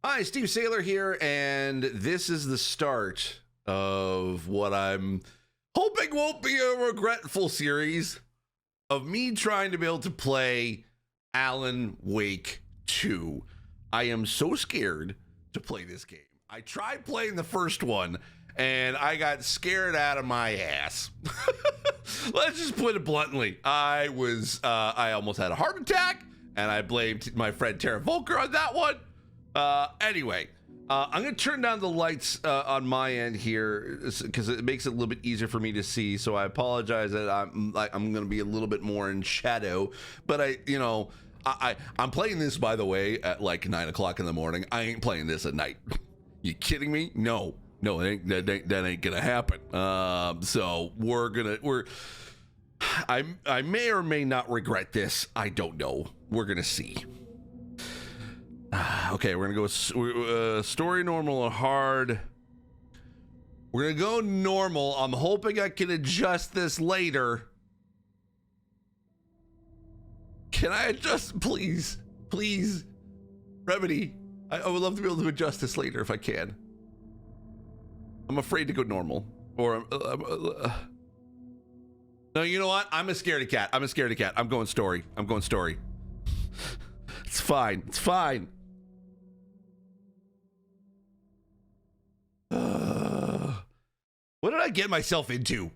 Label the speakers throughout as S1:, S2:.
S1: Hi, Steve Saylor here, and this is the start of what I'm hoping won't be a regretful series of me trying to be able to play Alan Wake 2. I am so scared to play this game. I tried playing the first one, and I got scared out of my ass. Let's just put it bluntly. I almost had a heart attack, and I blamed my friend Tara Volker on that one. Anyway, I'm going to turn down the lights on my end here because it makes it a little bit easier for me to see. So I apologize that I'm going to be a little bit more in shadow. But I'm playing this, by the way, at like 9 o'clock in the morning. I ain't playing this at night. You kidding me? No, that ain't gonna happen. So I may or may not regret this. I don't know. We're gonna see. Okay, we're gonna go story, normal, or hard. We're gonna go normal. I'm hoping I can adjust this later. Can I adjust, please? Please, Remedy. I would love to be able to adjust this later if I can. I'm afraid to go normal. Or no, you know what? I'm a scaredy cat. I'm going story. It's fine. It's fine. What did I get myself into?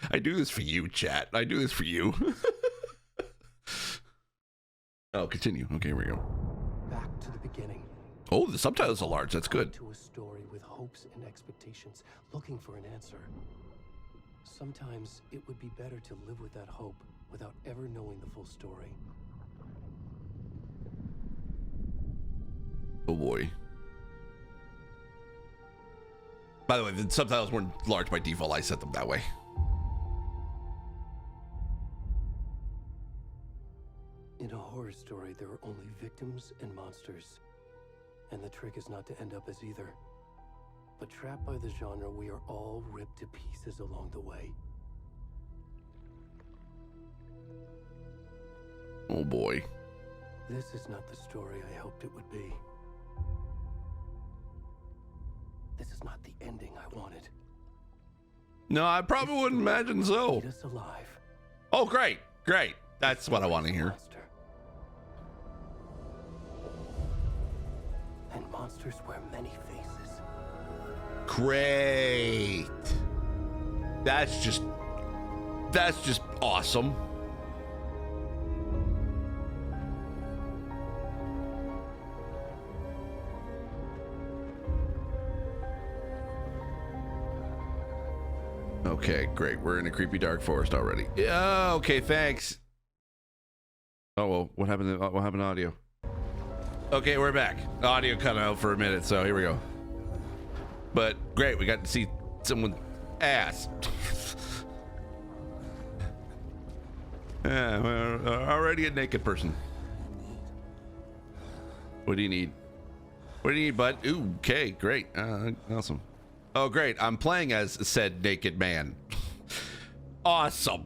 S1: I do this for you, chat. I do this for you. Oh, continue. Okay, here we go.
S2: Back to the beginning.
S1: Oh, the subtitles are large. That's good.
S2: To a story with hopes and expectations, looking for an answer. Sometimes it would be better to live with that hope without ever knowing the full story.
S1: Oh boy. By the way, the subtitles weren't large by default. I set them that way.
S2: In a horror story, there are only victims and monsters. And the trick is not to end up as either. But trapped by the genre, we are all ripped to pieces along the way.
S1: Oh boy.
S2: This is not the story I hoped it would be. This is not the ending I wanted.
S1: No, I probably wouldn't imagine so.
S2: Eat us alive.
S1: Oh, great. Great. That's what I want to hear.
S2: Monster. And monsters wear many faces.
S1: Great. That's just awesome. Okay, great. We're in a creepy dark forest already. Yeah, okay, thanks. Oh, well, what happened to audio? Okay, we're back. Audio cut out for a minute, so here we go. But great, we got to see someone's ass. Yeah, we're already a naked person. What do you need? What do you need, bud? Ooh, okay, great. Awesome. Oh, great. I'm playing as said naked man. Awesome.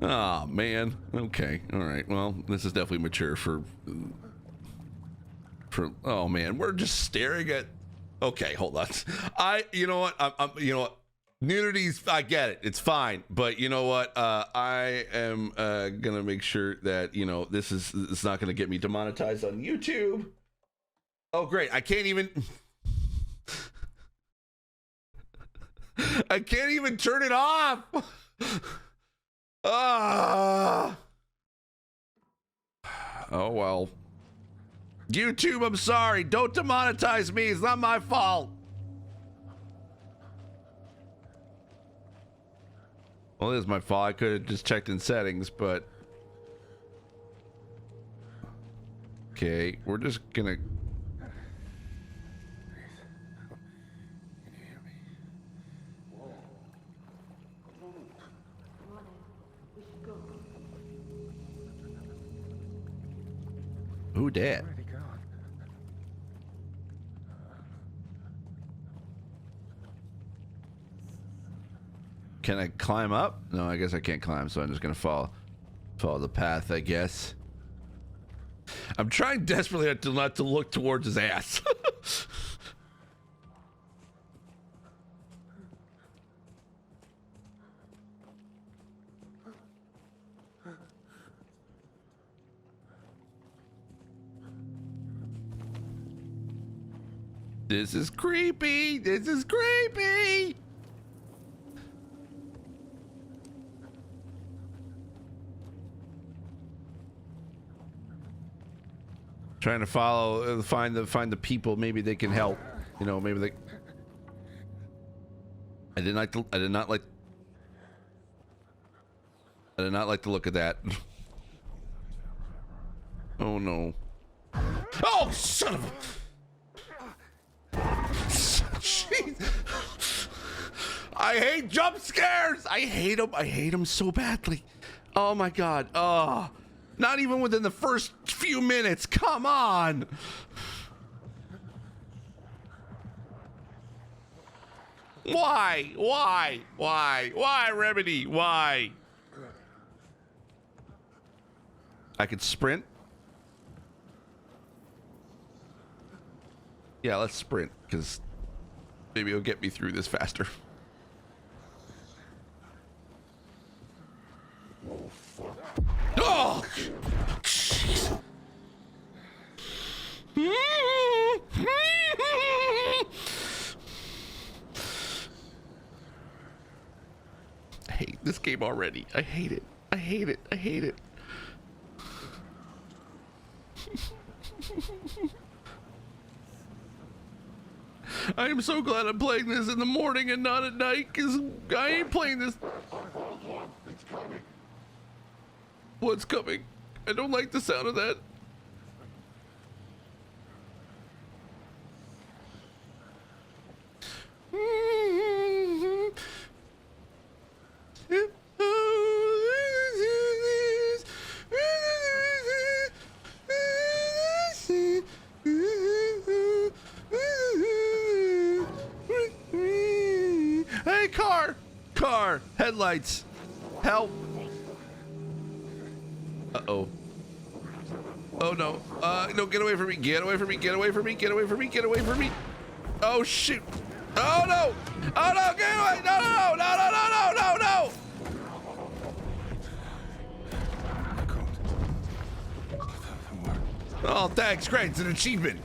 S1: Oh, man. Okay. All right. Well, this is definitely mature for oh, man. We're just staring at. Okay, hold on. You know what? You know what? Nudities, I get it. It's fine. But you know what? I am going to make sure that, you know, it's not going to get me demonetized on YouTube. Oh, great. I can't even. I can't even turn it off. Oh well. YouTube, I'm sorry. Don't demonetize me. It's not my fault. Well, it is my fault. I could have just checked in settings, but okay, we're just gonna. Who dat? Can I climb up? No, I guess I can't climb, so I'm just gonna follow the path, I guess. I'm trying desperately not to look towards his ass. This is creepy. This is creepy. Trying to follow, find the people. Maybe they can help. You know, maybe they. I did not like the look of that. Oh no. Oh, son of a. Jeez. I hate jump scares. I hate them. I hate them so badly. Oh my god. Oh. Not even within the first few minutes. Come on. Why? Why? Why? Why, Remedy? Why? I could sprint. Yeah, let's sprint, because maybe it'll get me through this faster. Oh! Jeez. I hate this game already. I hate it. I hate it. I hate it. I am so glad I'm playing this in the morning and not at night, because I ain't playing this. What's coming? I don't like the sound of that. Hey, car, headlights, help. Uh-oh. Oh no. No, get away from me. Get away from me. Get away from me. Get away from me. Get away from me. Oh shoot. Oh no. Oh no, get away. No, no, no, no, no, no, no, no. Oh, thanks. Great. It's an achievement.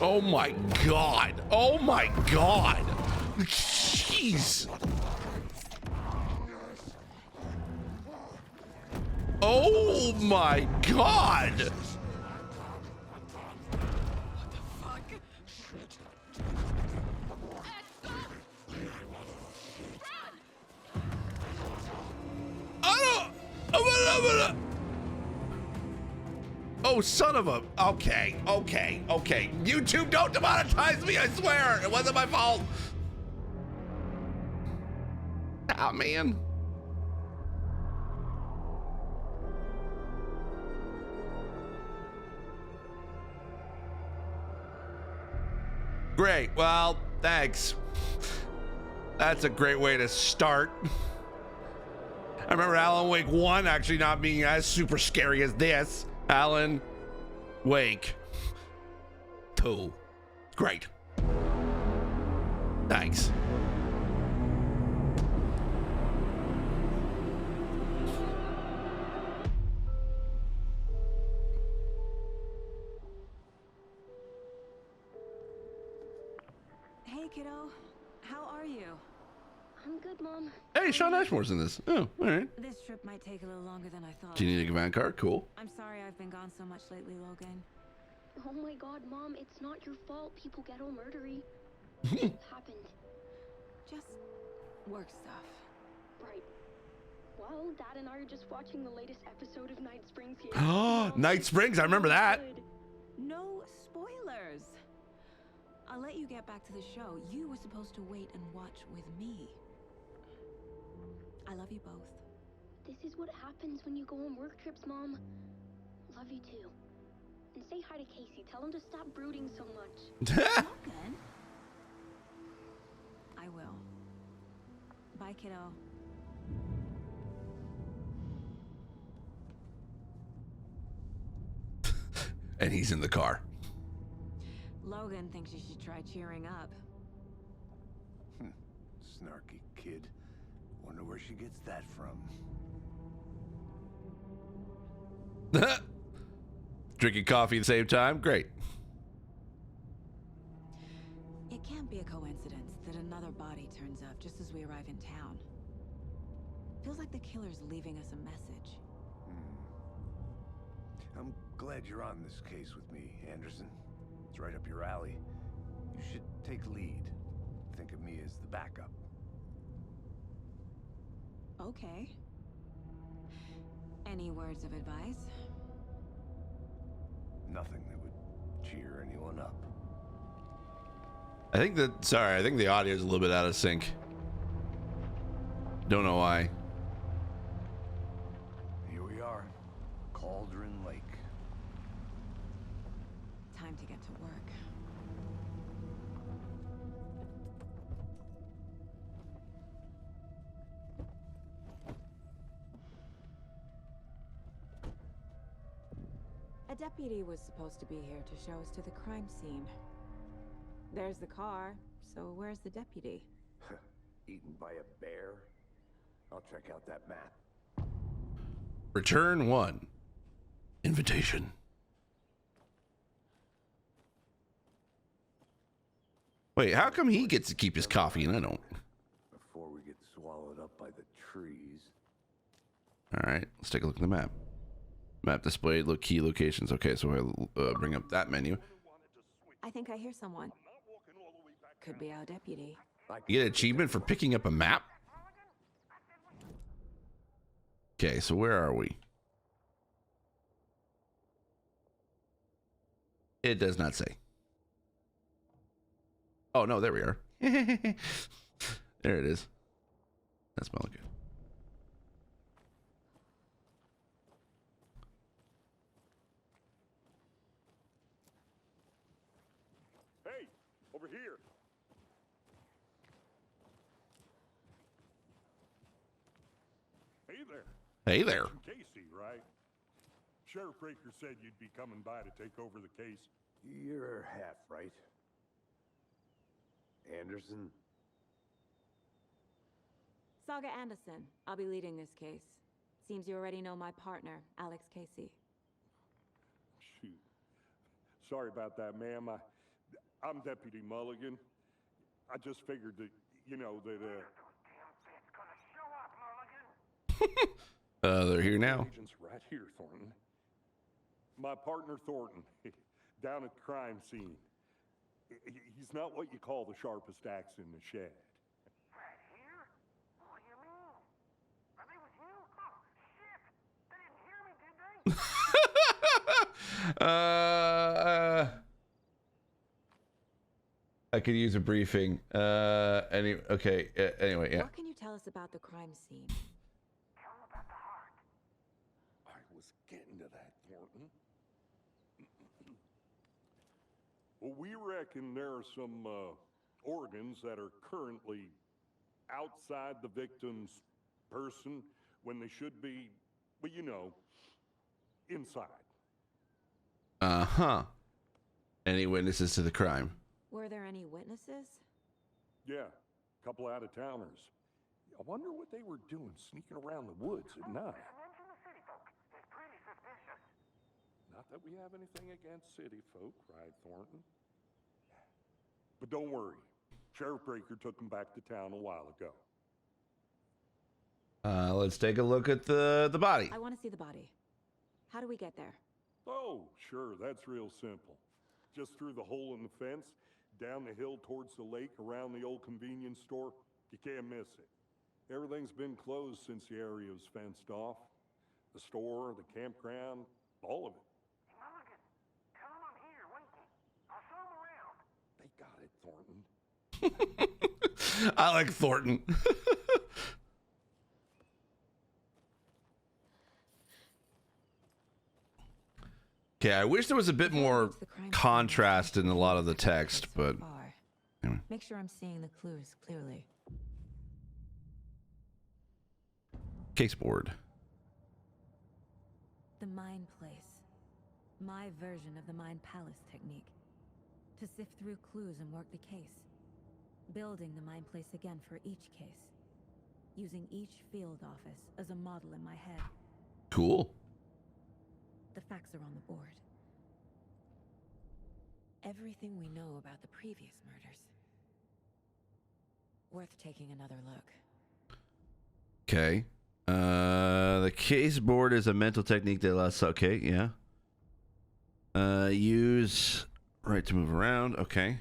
S1: Oh my god. Oh my god. Jeez. Oh my god. Oh, son of a. Okay. YouTube, don't demonetize me, I swear. It wasn't my fault. Ah, man. Great. Well, thanks. That's a great way to start. I remember Alan Wake 1 actually not being as super scary as this. Alan Wake 2. Great. Thanks.
S3: Hey, kiddo. How are you?
S4: I'm good, Mom.
S1: Hey, Sean Ashmore's in this. Oh, all right.
S3: This trip might take a little longer than I thought.
S1: Do you need a command card? Cool.
S3: I'm sorry I've been gone so much lately, Logan.
S4: Oh my god, Mom, it's not your fault. People get all murdery. It happened.
S3: Just work stuff.
S4: Right. Well, Dad and I are just watching the latest episode of Night Springs here.
S1: Oh, Night Springs. I remember that.
S3: No spoilers. I'll let you get back to the show. You were supposed to wait and watch with me. I love you both.
S4: This is what happens when you go on work trips, Mom. Love you too. And say hi to Casey. Tell him to stop brooding so much.
S3: Logan? I will. Bye, kiddo.
S1: And he's in the car.
S3: Logan thinks you should try cheering up.
S5: Snarky kid. Wonder where she gets that from.
S1: Drinking coffee at the same time? Great.
S3: It can't be a coincidence that another body turns up just as we arrive in town. Feels like the killer's leaving us a message.
S5: I'm glad you're on this case with me, Anderson. It's right up your alley. You should take lead. Think of me as the backup.
S3: Okay. Any words of advice?
S5: Nothing that would cheer anyone up.
S1: I think the audio is a little bit out of sync. Don't know why.
S5: Here we are. Cauldron Lake.
S3: Time to get to work. A deputy was supposed to be here to show us to the crime scene. There's the car, so where's the deputy?
S5: Eaten by a bear? I'll check out that map.
S1: Return 1. Invitation. Wait, how come he gets to keep his coffee and I don't?
S5: Before we get swallowed up by the trees.
S1: All right, let's take a look at the map. Map displayed, look key locations. Okay, so I'll bring up that menu.
S3: I think I hear someone. Could be our deputy.
S1: You get an achievement for picking up a map? Okay, so where are we? It does not say. Oh, no, there we are. There it is. That smells good.
S6: Hey, over here. Hey there.
S1: Hey there.
S6: Casey, right? Sheriff Breaker said you'd be coming by to take over the case.
S5: You're half right. Anderson?
S3: Saga Anderson. I'll be leading this case. Seems you already know my partner, Alex Casey.
S6: Shoot. Sorry about that, ma'am. I'm Deputy Mulligan. I just figured that, you know, that,
S1: They're here now.
S6: Agent's right here, Thornton. My partner, Thornton, down at the crime scene. He's not what you call the sharpest axe in the shed.
S7: Right here? What do you mean? Are they with you? Oh, shit! They didn't hear me, did they?
S1: I could use a briefing. Okay. Anyway, yeah.
S3: What can you tell us about the crime scene?
S7: Tell them about the heart.
S6: I was getting to that, Thornton. Well, we reckon there are some organs that are currently outside the victim's person when they should be, well, you know, inside.
S1: Uh-huh. Any witnesses to the crime?
S3: Were there any witnesses?
S6: Yeah, a couple out-of-towners. I wonder what they were doing sneaking around the woods at night.
S7: Mention the city folk. It's pretty suspicious.
S6: Not that we have anything against city folk, right, Thornton? But don't worry. Sheriff Breaker took them back to town a while ago.
S1: Let's take a look at the body.
S3: I want to see the body. How do we get there?
S6: Oh, sure, that's real simple. Just through the hole in the fence, down the hill towards the lake, around the old convenience store. You can't miss it. Everything's been closed since the area was fenced off. The store, the campground, all of it.
S7: Mulligan, tell them I'm here waiting. I'll show them around.
S6: They got it, Thornton.
S1: I like Thornton. Okay, I wish there was a bit more contrast in a lot of the text, but anyway.
S3: Make sure I'm seeing the clues clearly.
S1: Caseboard.
S3: The Mind Place. My version of the Mind Palace technique. To sift through clues and work the case. Building the Mind Place again for each case. Using each field office as a model in my head.
S1: Cool.
S3: The facts are on the board. Everything we know about the previous murders. Worth taking another look.
S1: Okay. The case board is a mental technique that allows. Okay, yeah. Use right to move around. Okay.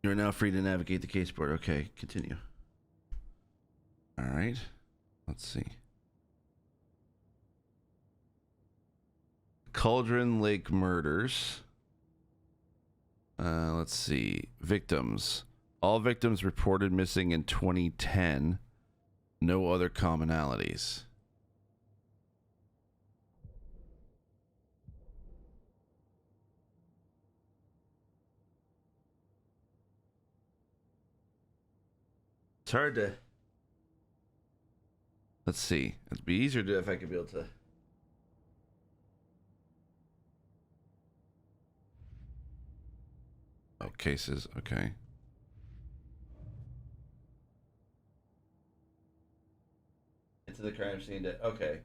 S1: You're now free to navigate the case board. Okay, continue. All right. Let's see. Cauldron Lake murders. Let's see. Victims. All victims reported missing in 2010. No other commonalities. It's hard to... Let's see. It'd be easier to if I could be able to... Oh, cases. Okay. Into the crime scene. Okay.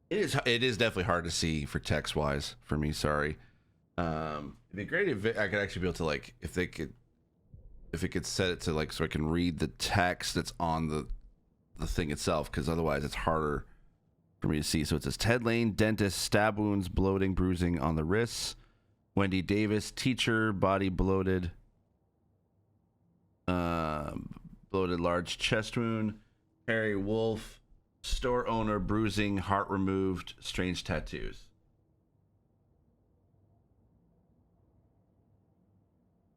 S1: It is definitely hard to see for text wise for me. Sorry. It'd be great if I could actually be able to, like, if it could set it to, like, so I can read the text that's on the thing itself, because otherwise it's harder for me to see. So it says Ted Lane, dentist, stab wounds, bloating, bruising on the wrists. Wendy Davis, teacher, body bloated, bloated large chest wound. Harry Wolf, store owner, bruising, heart removed, strange tattoos.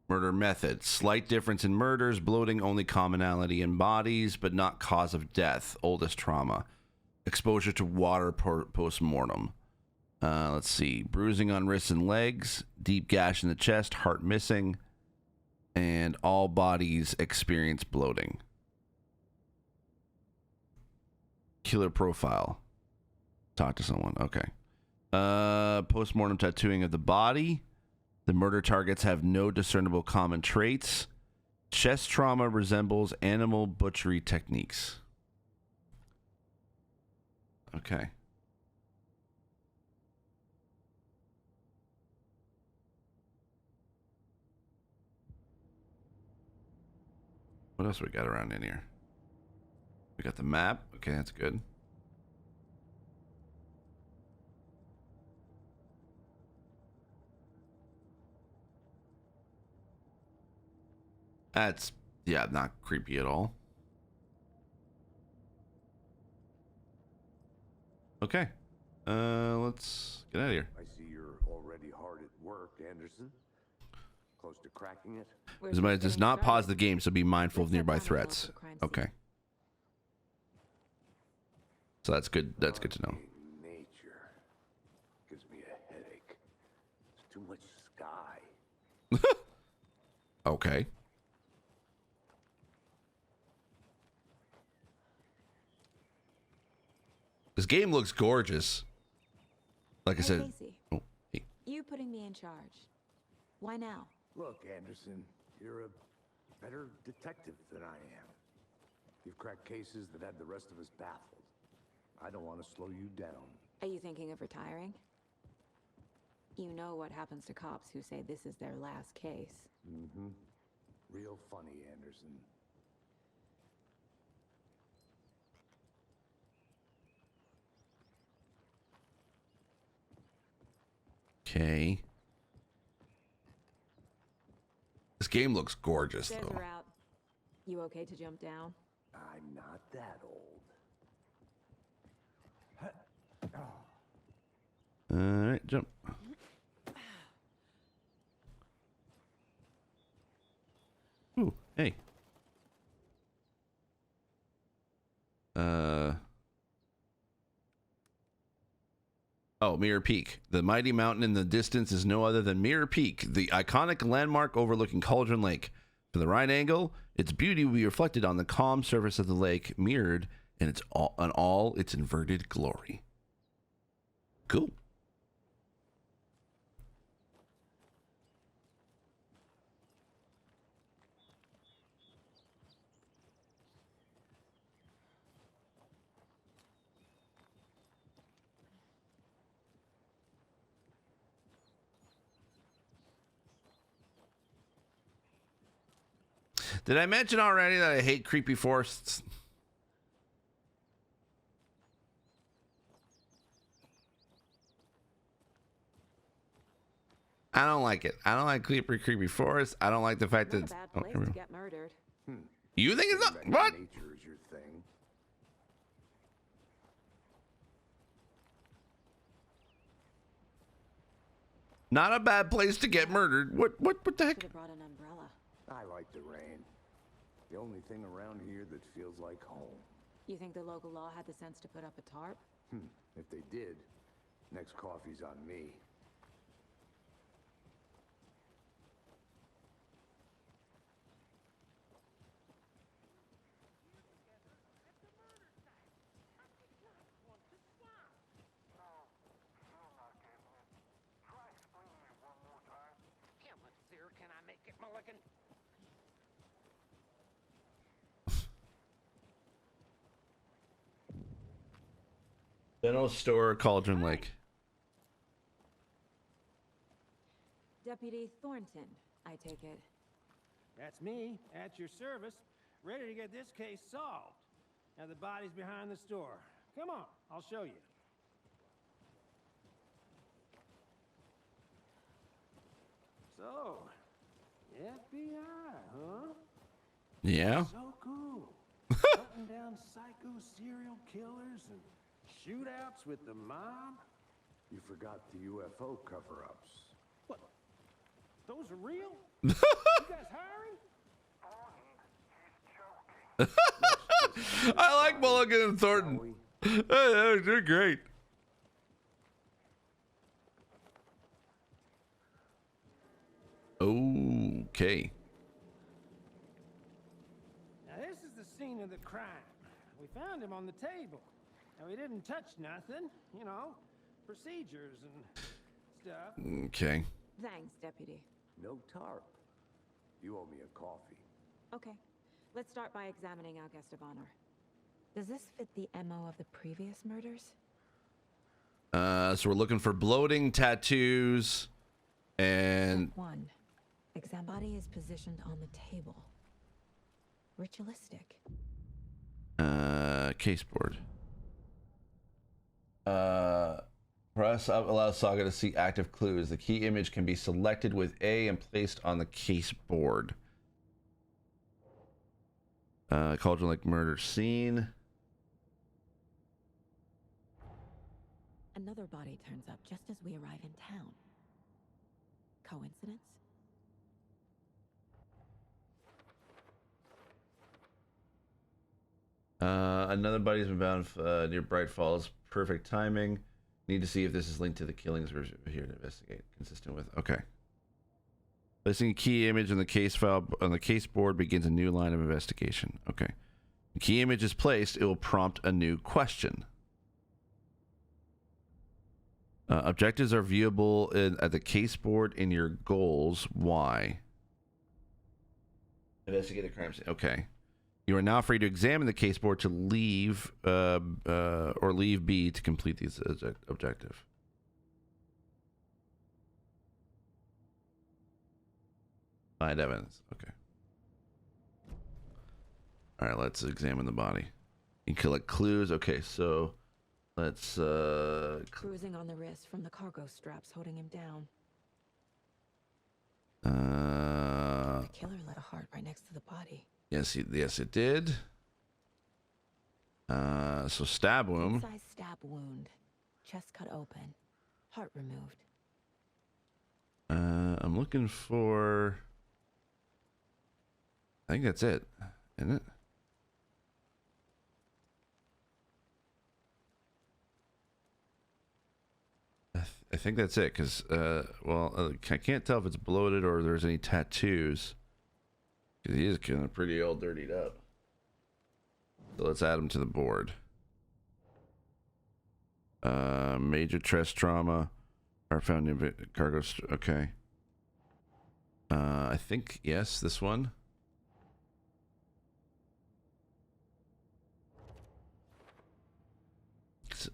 S1: Murder method, slight difference in murders, bloating, only commonality in bodies, but not cause of death, oldest trauma. Exposure to water post-mortem. Let's see. Bruising on wrists and legs, deep gash in the chest, heart missing, and all bodies experience bloating. Killer profile. Talk to someone. Okay. Post-mortem tattooing of the body. The murder targets have no discernible common traits. Chest trauma resembles animal butchery techniques. Okay. What else we got around in here? We got the map. Okay, that's good. That's, yeah, not creepy at all. Okay. Let's get out of here.
S5: I see you're already hard at work, Anderson. Close to cracking it.
S1: It does not pause the game, so be mindful of nearby threats. Okay. So that's good. That's good to know.
S5: Nature gives me a headache. There's too much sky.
S1: Okay. This game looks gorgeous. Like I said.
S3: Casey,
S1: Oh, hey.
S3: you putting me in charge. Why now?
S5: Look, Anderson, you're a better detective than I am. You've cracked cases that had the rest of us baffled. I don't want to slow you down.
S3: Are you thinking of retiring? You know what happens to cops who say this is their last case.
S5: Mm-hmm. Real funny, Anderson.
S1: Okay. This game looks gorgeous,
S3: Stairs
S1: though.
S3: are out. You okay to jump down?
S5: I'm not that old.
S1: All right, jump. Oh, Mirror Peak. The mighty mountain in the distance is no other than Mirror Peak, the iconic landmark overlooking Cauldron Lake. From the right angle, its beauty will be reflected on the calm surface of the lake, mirrored in all its inverted glory. Cool. Did I mention already that I hate creepy forests? I don't like it. I don't like creepy forests. I don't like the fact that
S8: Not a bad place to get murdered.
S1: you think it's not what?
S5: Nature is your thing.
S1: Not a bad place to get murdered. What the heck?
S8: Should have brought an umbrella.
S5: I like the rain. The only thing around here that feels like home.
S8: You think the local law had the sense to put up a tarp?
S5: If they did, next coffee's on me.
S7: How much clearer can I make it, Mulligan?
S1: General store, Cauldron Lake.
S8: Deputy Thornton, I take it.
S9: That's me, at your service, ready to get this case solved. Now the body's behind the store. Come on, I'll show you. So, FBI, huh?
S1: Yeah.
S9: So cool. Hunting down psycho serial killers and shootouts with the mob.
S5: You forgot the UFO cover-ups.
S9: What? Those are real? You guys hiring?
S1: I like Mulligan and Thornton. They're great. Okay.
S9: Now this is the scene of the crime. We found him on the table. Now we didn't touch nothing, you know, procedures and stuff.
S1: Okay.
S8: Thanks, Deputy.
S5: No tarp. You owe me a coffee.
S8: Okay, let's start by examining our guest of honor. Does this fit the MO of the previous murders?
S1: So we're looking for bloating, tattoos, and
S8: Step 1. Exam body is positioned on the table. Ritualistic.
S1: case board. Press up allows Saga to see active clues. The key image can be selected with A and placed on the case board. Cauldron Lake murder scene.
S8: Another body turns up just as we arrive in town. Coincidence?
S1: Another body's been found near Bright Falls. Perfect timing. Need to see if this is linked to the killings. We're here to investigate. Consistent with. Okay. Placing a key image on the case file on the case board begins a new line of investigation. Okay. The key image is placed. It will prompt a new question. Objectives are viewable at the case board in your goals. Why? Investigate the crime scene. Okay. You are now free to examine the case board to leave or leave B to complete the objective. Find evidence. Okay. All right, let's examine the body. You can collect clues. Okay, so let's
S8: Bruising on the wrist from the cargo straps holding him down. The killer lit a heart right next to the body.
S1: Yes, it did. So stab wound.
S8: Size stab wound. Chest cut open. Heart removed.
S1: I'm looking for. I think that's it, isn't it? I think that's it, because, I can't tell if it's bloated or there's any tattoos. Because he is kind of pretty all dirtied up. So let's add him to the board. Major chest trauma. Are found in cargo. Okay. I think, yes, this one.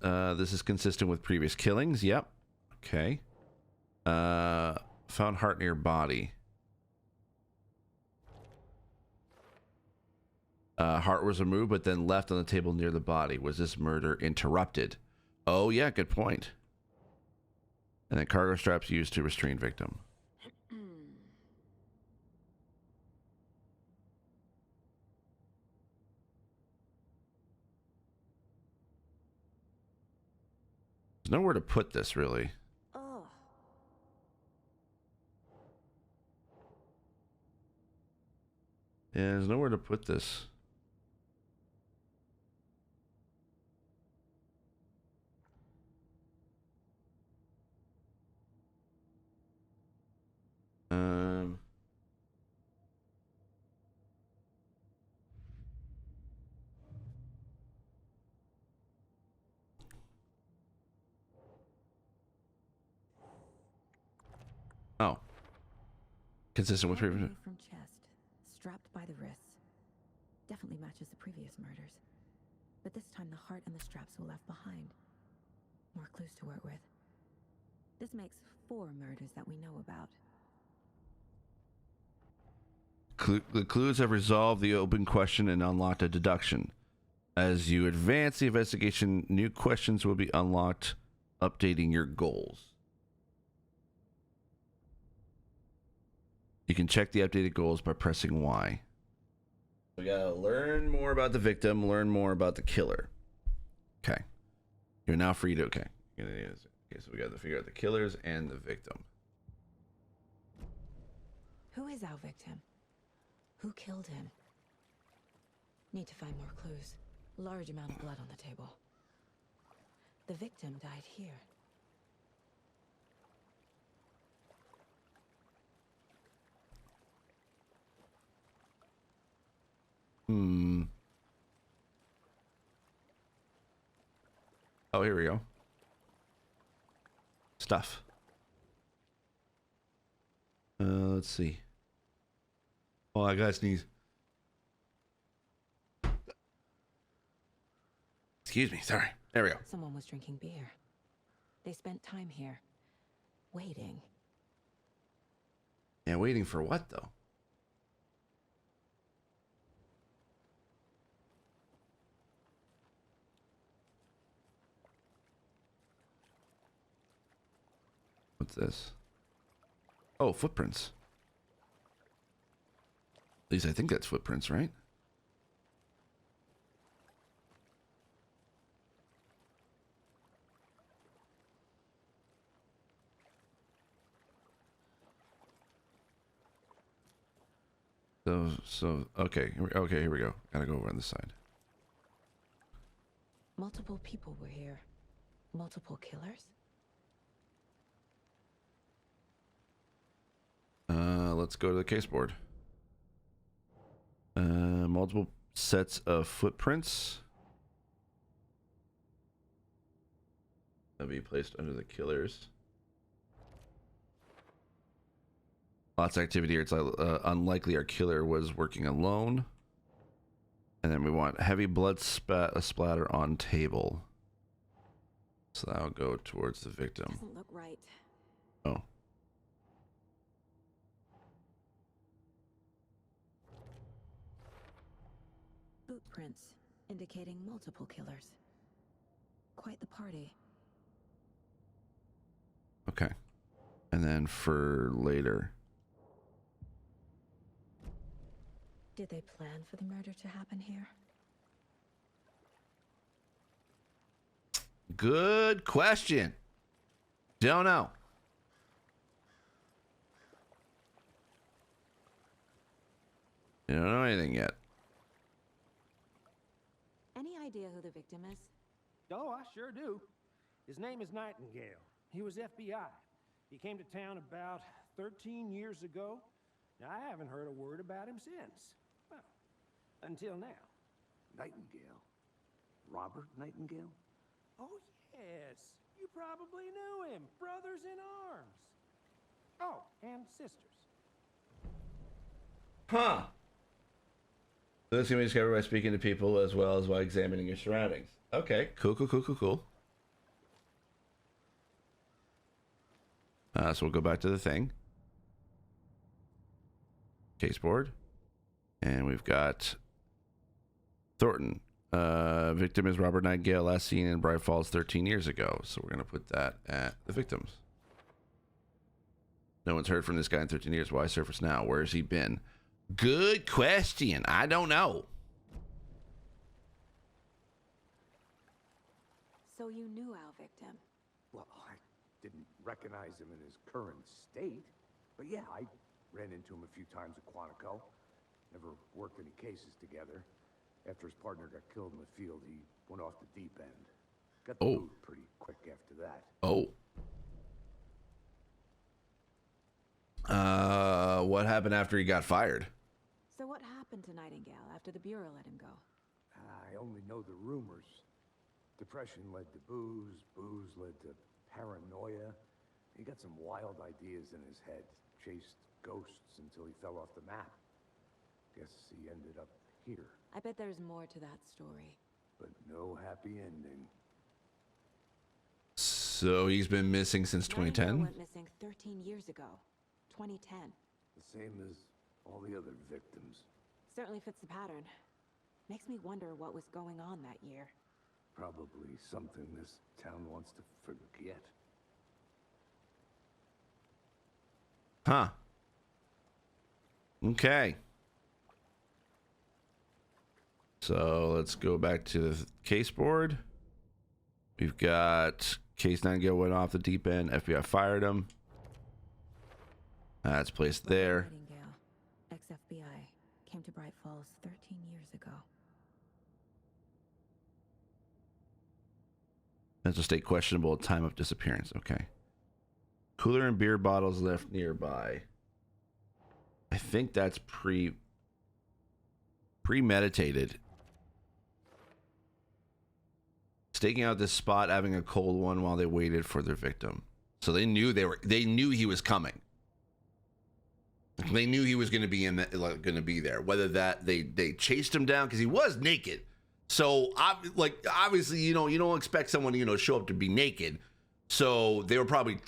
S1: This is consistent with previous killings. Yep. Okay. Found heart near body. Heart was removed, but then left on the table near the body. Was this murder interrupted? Oh, yeah, good point. And then cargo straps used to restrain victim. There's nowhere to put this, really.
S8: Oh.
S1: Yeah, there's nowhere to put this. Oh. Consistent with previous.
S3: From chest, strapped by the wrists. Definitely matches the previous murders. But this time the heart and the straps were left behind. More clues to work with. This makes 4 murders that we know about.
S1: The clues have resolved the open question and unlocked a deduction. As you advance the investigation, new questions will be unlocked, updating your goals. You can check the updated goals by pressing Y. We gotta learn more about the victim, learn more about the killer. Okay. You're now free to, okay, so we gotta figure out the killers and the victim.
S3: Who is our victim? Who killed him? Need to find more clues. Large amount of blood on the table. The victim died here.
S1: Oh, here we go. Stuff. Let's see. Oh, I gotta sneeze. Excuse me, sorry. There we go.
S3: Someone was drinking beer. They spent time here. Waiting.
S1: Yeah, waiting for what, though? What's this? Oh, footprints. At least I think that's footprints, right? So okay, here we go. Gotta go over on this side.
S3: Multiple people were here. Multiple killers?
S1: Let's go to the case board. Multiple sets of footprints. That'll be placed under the killers. Lots of activity here. It's unlikely our killer was working alone. And then we want heavy blood splatter on table. So that'll go towards the victim.
S8: Doesn't look right.
S1: Oh.
S3: Boot prints indicating multiple killers. Quite the party.
S1: Okay. And then for later.
S3: Did they plan for the murder to happen here?
S1: Good question. Don't know. You don't know anything yet.
S8: Any idea who the victim is?
S9: Oh, I sure do. His name is Nightingale. He was FBI. He came to town about 13 years ago. Now, I haven't heard a word about him since. Well, until now.
S5: Nightingale? Robert Nightingale?
S9: Oh, yes. You probably knew him. Brothers in arms. Oh, and sisters.
S1: Huh. So this can be discovered by speaking to people as well as by examining your surroundings. Okay, cool. So we'll go back to the thing. Case board. And we've got Thornton. Victim is Robert Nightingale, last seen in Bright Falls 13 years ago. So we're going to put that at the victims. No one's heard from this guy in 13 years. Why surface now? Where has he been? Good question. I don't know.
S8: So you knew our victim?
S5: Well, I didn't recognize him in his current state. But yeah, I ran into him a few times at Quantico. Never worked any cases together. After his partner got killed in the field, he went off the deep end. Got the boot pretty quick after that.
S1: What happened after he got fired?
S8: So what happened to Nightingale after the Bureau let him go?
S5: I only know the rumors. Depression led to booze, booze led to paranoia. He got some wild ideas in his head, chased ghosts until he fell off the map. Guess he ended up here.
S8: I bet there's more to that story.
S5: But no happy ending.
S1: So he's been missing since 2010?
S8: Nightingale went missing 13 years ago. 2010.
S5: The same as all the other victims.
S8: Certainly fits the pattern. Makes me wonder what was going on that year.
S5: Probably something this town wants to forget.
S1: Huh. Okay. So let's go back to the case board. We've got case Nightingale went off the deep end. FBI fired him. That's placed there.
S3: Nightingale, ex-FBI, came to Bright Falls 13 years ago.
S1: Mental state questionable at time of disappearance. Okay. Cooler and beer bottles left nearby. I think that's premeditated. Staking out this spot, having a cold one while they waited for their victim. So they knew he was coming. They knew he was going to be there. Whether that they chased him down because he was naked. So obviously, you don't expect someone to show up to be naked. So they were probably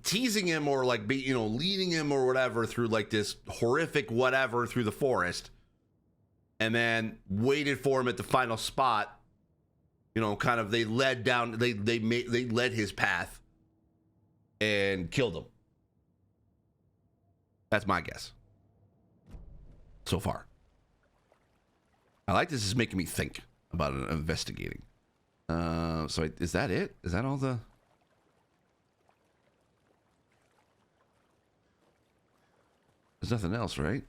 S1: teasing him or leading him or whatever through this horrific whatever through the forest, and then waited for him at the final spot. They led down. They led his path and killed him. That's my guess so far. I like this. Is making me think about investigating. So is that it? Is that all the... There's nothing else, right?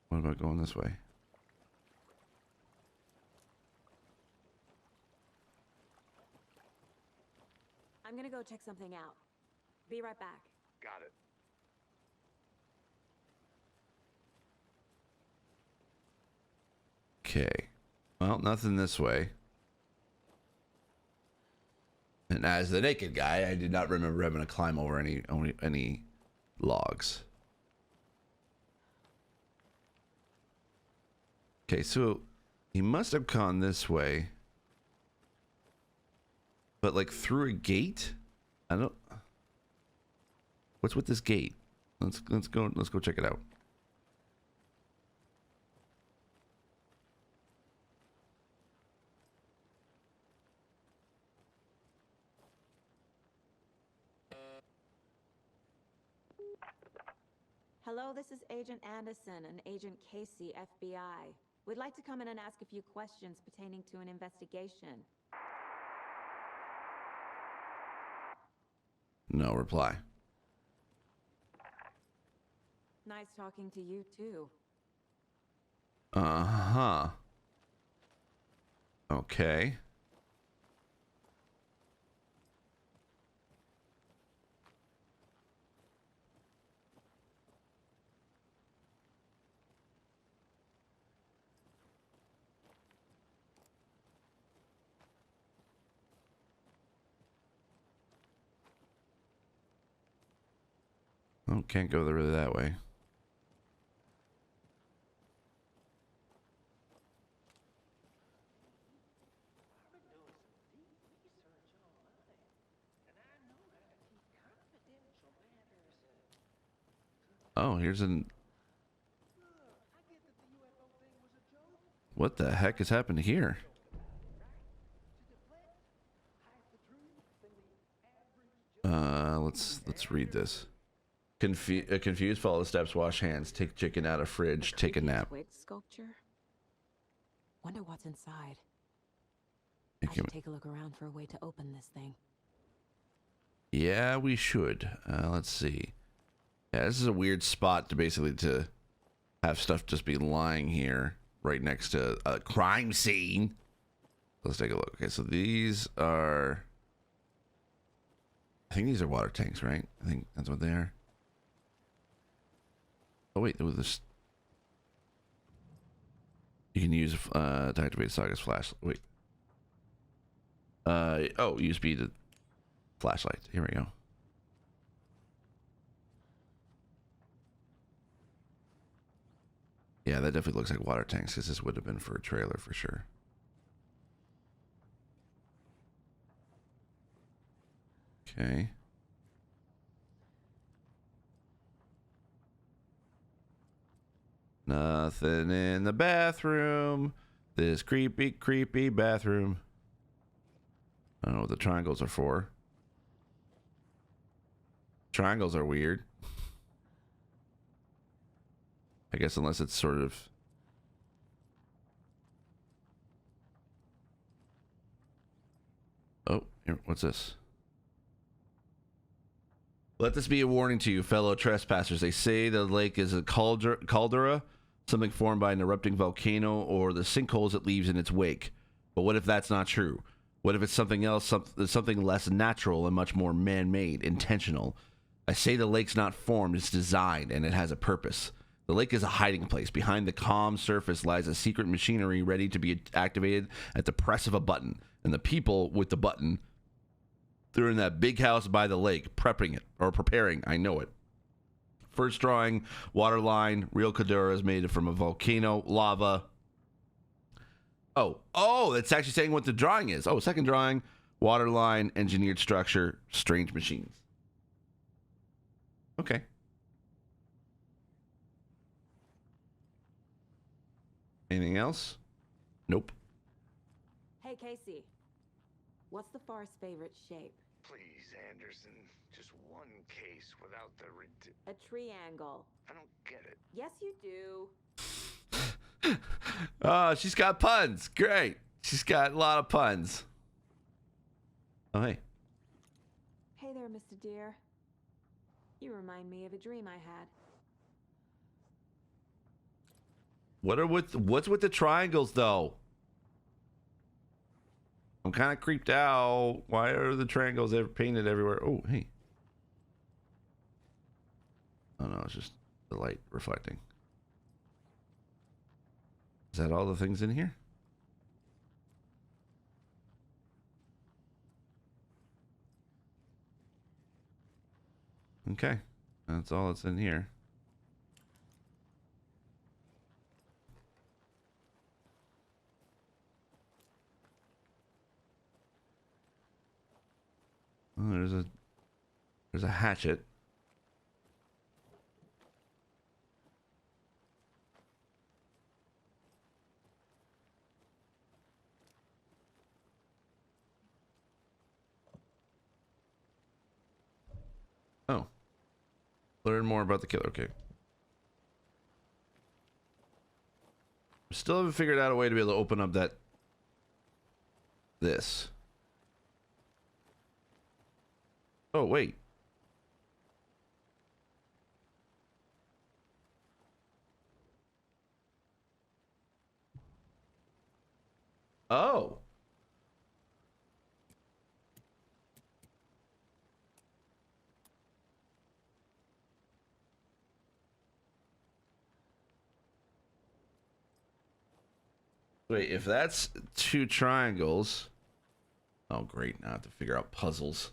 S1: What about going this way?
S8: I'm gonna go check something out. Be right back.
S5: Got it.
S1: Okay. Well, nothing this way. And as the naked guy, I did not remember having to climb over any logs. Okay, so he must have gone this way. But through a gate? I don't... What's with this gate? Let's go check it out.
S8: Hello, this is Agent Anderson and Agent Casey, FBI. We'd like to come in and ask a few questions pertaining to an investigation.
S1: No reply.
S8: Nice talking to you, too.
S1: Uh-huh. Okay. Oh, can't go really that way. Oh, here's an... What the heck has happened here? Let's read this. Confused, follow the steps, wash hands, take chicken out of fridge, take a nap.
S8: Twig sculpture. Wonder what's inside.
S1: Thank
S8: I
S1: you.
S8: should take a look around for a way to open this thing.
S1: Yeah, we should. Let's see. Yeah, this is a weird spot to basically to have stuff just be lying here right next to a crime scene. Let's take a look. Okay, so these are... I think these are water tanks, right? I think that's what they are. Oh, wait. There was this... You can use to activate Saga's flash. Wait. Oh, USB to flashlight. Here we go. Yeah, that definitely looks like water tanks because this would have been for a trailer for sure. Okay. Nothing in the bathroom. This creepy, creepy bathroom. I don't know what the triangles are for. Triangles are weird. I guess unless it's sort of... Oh, here, what's this? Let this be a warning to you, fellow trespassers. They say the lake is a caldera, something formed by an erupting volcano or the sinkholes it leaves in its wake. But what if that's not true? What if it's something else, something less natural and much more man-made, intentional? I say the lake's not formed, it's designed, and it has a purpose. The lake is a hiding place. Behind the calm surface lies a secret machinery ready to be activated at the press of a button. And the people with the button, they're in that big house by the lake, prepping it, or preparing, I know it. First drawing, water line, real caldera is made from a volcano, lava. Oh, it's actually saying what the drawing is. Oh, second drawing, water line, engineered structure, strange machines. Okay. Anything else? Nope.
S8: Hey, Casey. What's the far's favorite shape?
S7: Please, Anderson. Just one case without the
S8: A triangle.
S7: I don't get it.
S8: Yes, you do.
S1: Oh, she's got puns. Great. She's got a lot of puns. Oh, hey.
S8: Hey there, Mr. Deer. You remind me of a dream I had.
S1: What's with the triangles, though? I'm kind of creeped out. Why are the triangles ever painted everywhere? Oh, hey. Oh, no, it's just the light reflecting. Is that all the things in here? Okay. That's all that's in here. Oh, there's a hatchet. Oh. Learn more about the killer. Okay. Still haven't figured out a way to be able to open up this. Oh, wait. Oh. Wait, if that's 2 triangles. Oh, great. Now I have to figure out puzzles.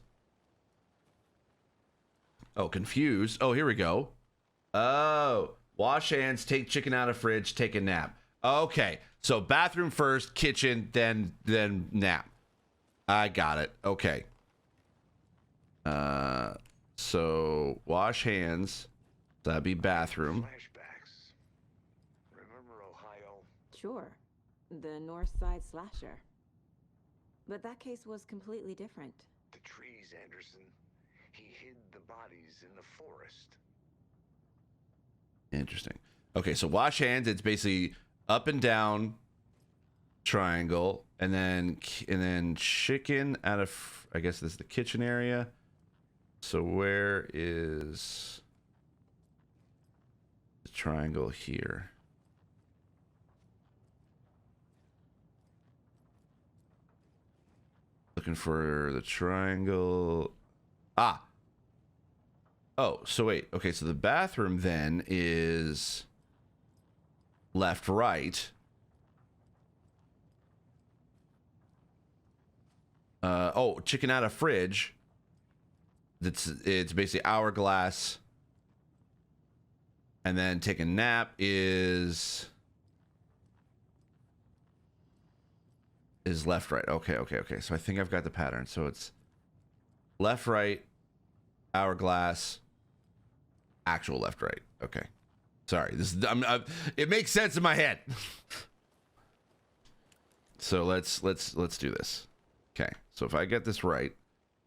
S1: Oh, confused. Oh, here we go. Oh, wash hands, take chicken out of fridge, take a nap. Okay, so bathroom first, kitchen, then nap. I got it. Okay. So wash hands. That'd be bathroom.
S7: Flashbacks. Remember Ohio?
S8: Sure. The North Side slasher. But that case was completely different.
S7: The trees, Anderson. He hid the bodies in the forest.
S1: Interesting. Okay, so wash hands. It's basically up and down triangle, and then chicken out of. I guess this is the kitchen area. So where is the triangle here? Looking for the triangle. Ah. Oh, so wait. Okay, so the bathroom then is left, right. Oh, chicken out of fridge. It's basically hourglass. And then take a nap is left, right. Okay. So I think I've got the pattern. So it's left, right, hourglass, actual left, right. Okay. Sorry. It makes sense in my head. So let's do this. Okay. So if I get this right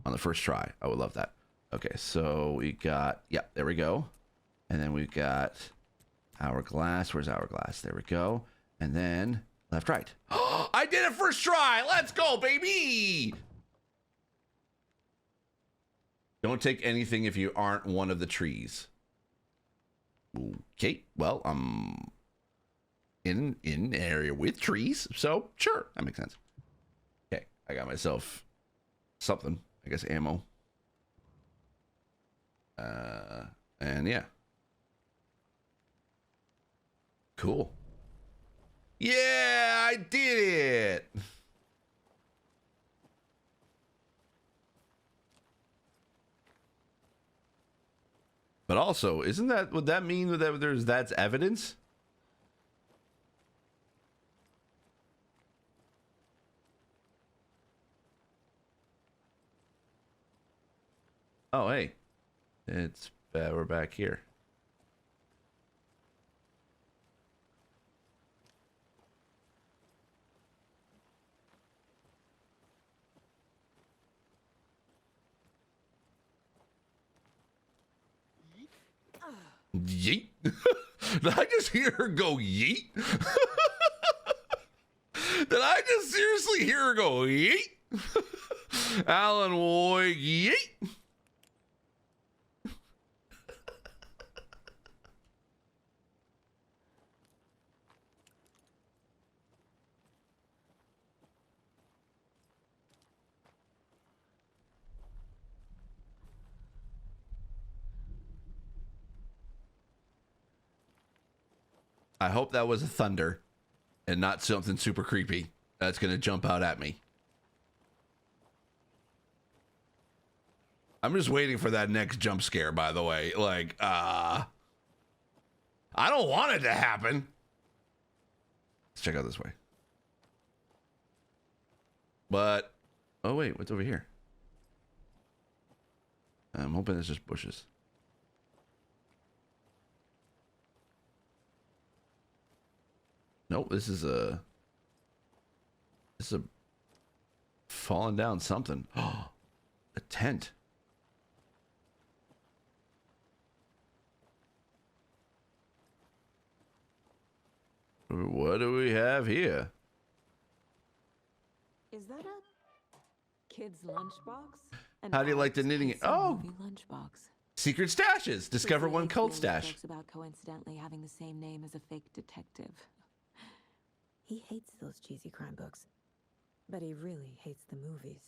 S1: on the first try, I would love that. Okay. So we got, yeah, there we go. And then we've got hourglass. Where's hourglass? There we go. And then left, right. I did it first try. Let's go, baby. Don't take anything if you aren't one of the trees. Okay. Well, I'm in an area with trees, so sure, that makes sense. Okay, I got myself something. I guess ammo. And yeah. Cool. Yeah, I did it. But also, would that mean that that's evidence? Oh, hey. We're back here. Yeet. Did I just hear her go yeet? Did I just seriously hear her go yeet? Alan Boy, yeet. I hope that was a thunder and not something super creepy that's going to jump out at me. I'm just waiting for that next jump scare, by the way. Like, I don't want it to happen. Let's check out this way. But, oh wait, what's over here? I'm hoping it's just bushes. Nope, this is a falling down something. Oh, a tent. What do we have here?
S8: Is that a kid's lunchbox?
S1: How do you like the knitting? Oh,
S8: lunchbox.
S1: secret stashes. Discover one cult stash.
S8: Jokes about coincidentally having the same name as a fake detective.
S3: He hates those cheesy crime books. But he really hates the movies.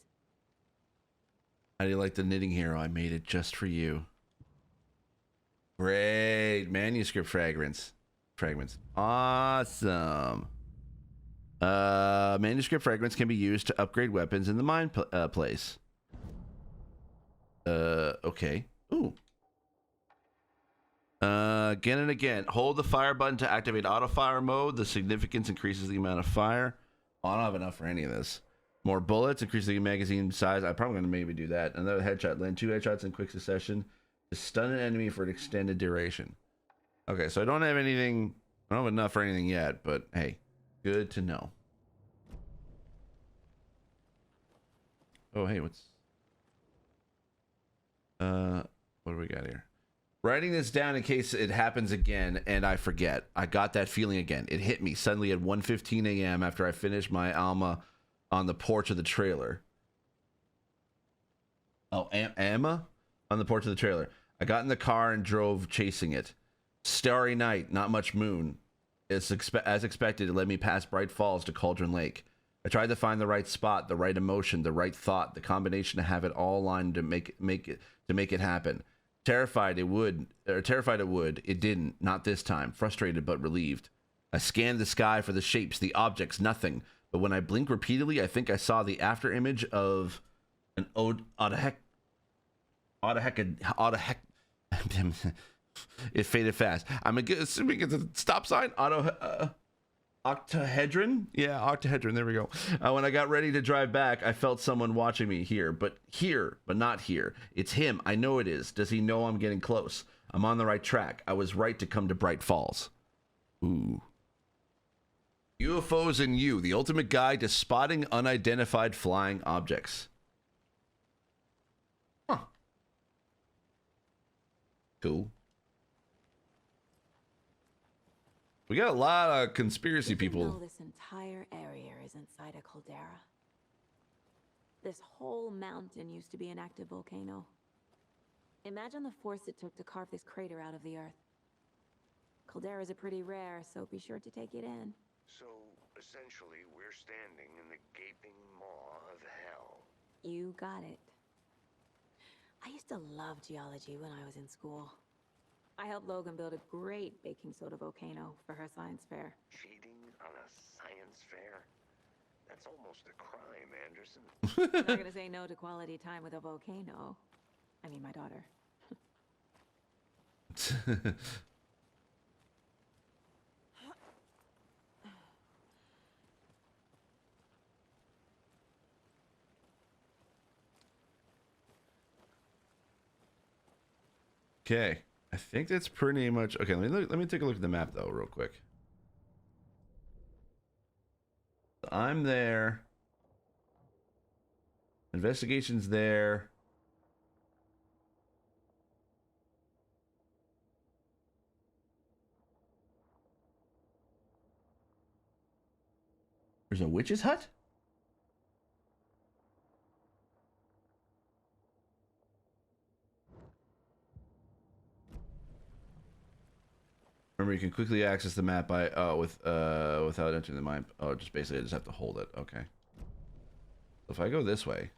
S1: How do you like the knitting hero? I made it just for you. Great. Manuscript fragments. Awesome. Manuscript fragments can be used to upgrade weapons in the mine place. Okay. Ooh. Again and again. Hold the fire button to activate auto fire mode. The significance increases the amount of fire. Oh, I don't have enough for any of this. More bullets, increase the magazine size. I'm probably going to maybe do that. Another headshot. Land 2 headshots in quick succession to stun an enemy for an extended duration. Okay, so I don't have anything. I don't have enough for anything yet, but hey, good to know. Oh, hey, what's... what do we got here? Writing this down in case it happens again and I forget. I got that feeling again. It hit me suddenly at 1:15 a.m. after I finished my Alma on the porch of the trailer. Oh, Alma? On the porch of the trailer. I got in the car and drove chasing it. Starry night, not much moon. As expected, it led me past Bright Falls to Cauldron Lake. I tried to find the right spot, the right emotion, the right thought, the combination to have it all aligned to make it happen. Terrified it would. It didn't. Not this time. Frustrated but relieved. I scanned the sky for the shapes, the objects, nothing. But when I blinked repeatedly, I think I saw the after image of an It faded fast. I'm assuming it's a stop sign. Octahedron? Yeah, octahedron. There we go. When I got ready to drive back, I felt someone watching me here, but not here. It's him. I know it is. Does he know I'm getting close? I'm on the right track. I was right to come to Bright Falls. Ooh. UFOs and You, the ultimate guide to spotting unidentified flying objects. Huh. Cool. We got a lot of conspiracy people.
S8: You know this entire area is inside a caldera. This whole mountain used to be an active volcano. Imagine the force it took to carve this crater out of the earth. Calderas are pretty rare, so be sure to take it in.
S7: So, essentially, we're standing in the gaping maw of hell.
S8: You got it. I used to love geology when I was in school. I helped Logan build a great baking soda volcano for her science fair.
S7: Cheating on a science fair? That's almost a crime, Anderson.
S8: I'm not gonna say no to quality time with a volcano. I mean, my daughter.
S1: Okay. I think that's pretty much okay. Let me take a look at the map though, real quick. I'm there. Investigation's there. There's a witch's hut? Remember, you can quickly access the map by without entering the map. Oh, just basically I just have to hold it. Okay. If I go this way.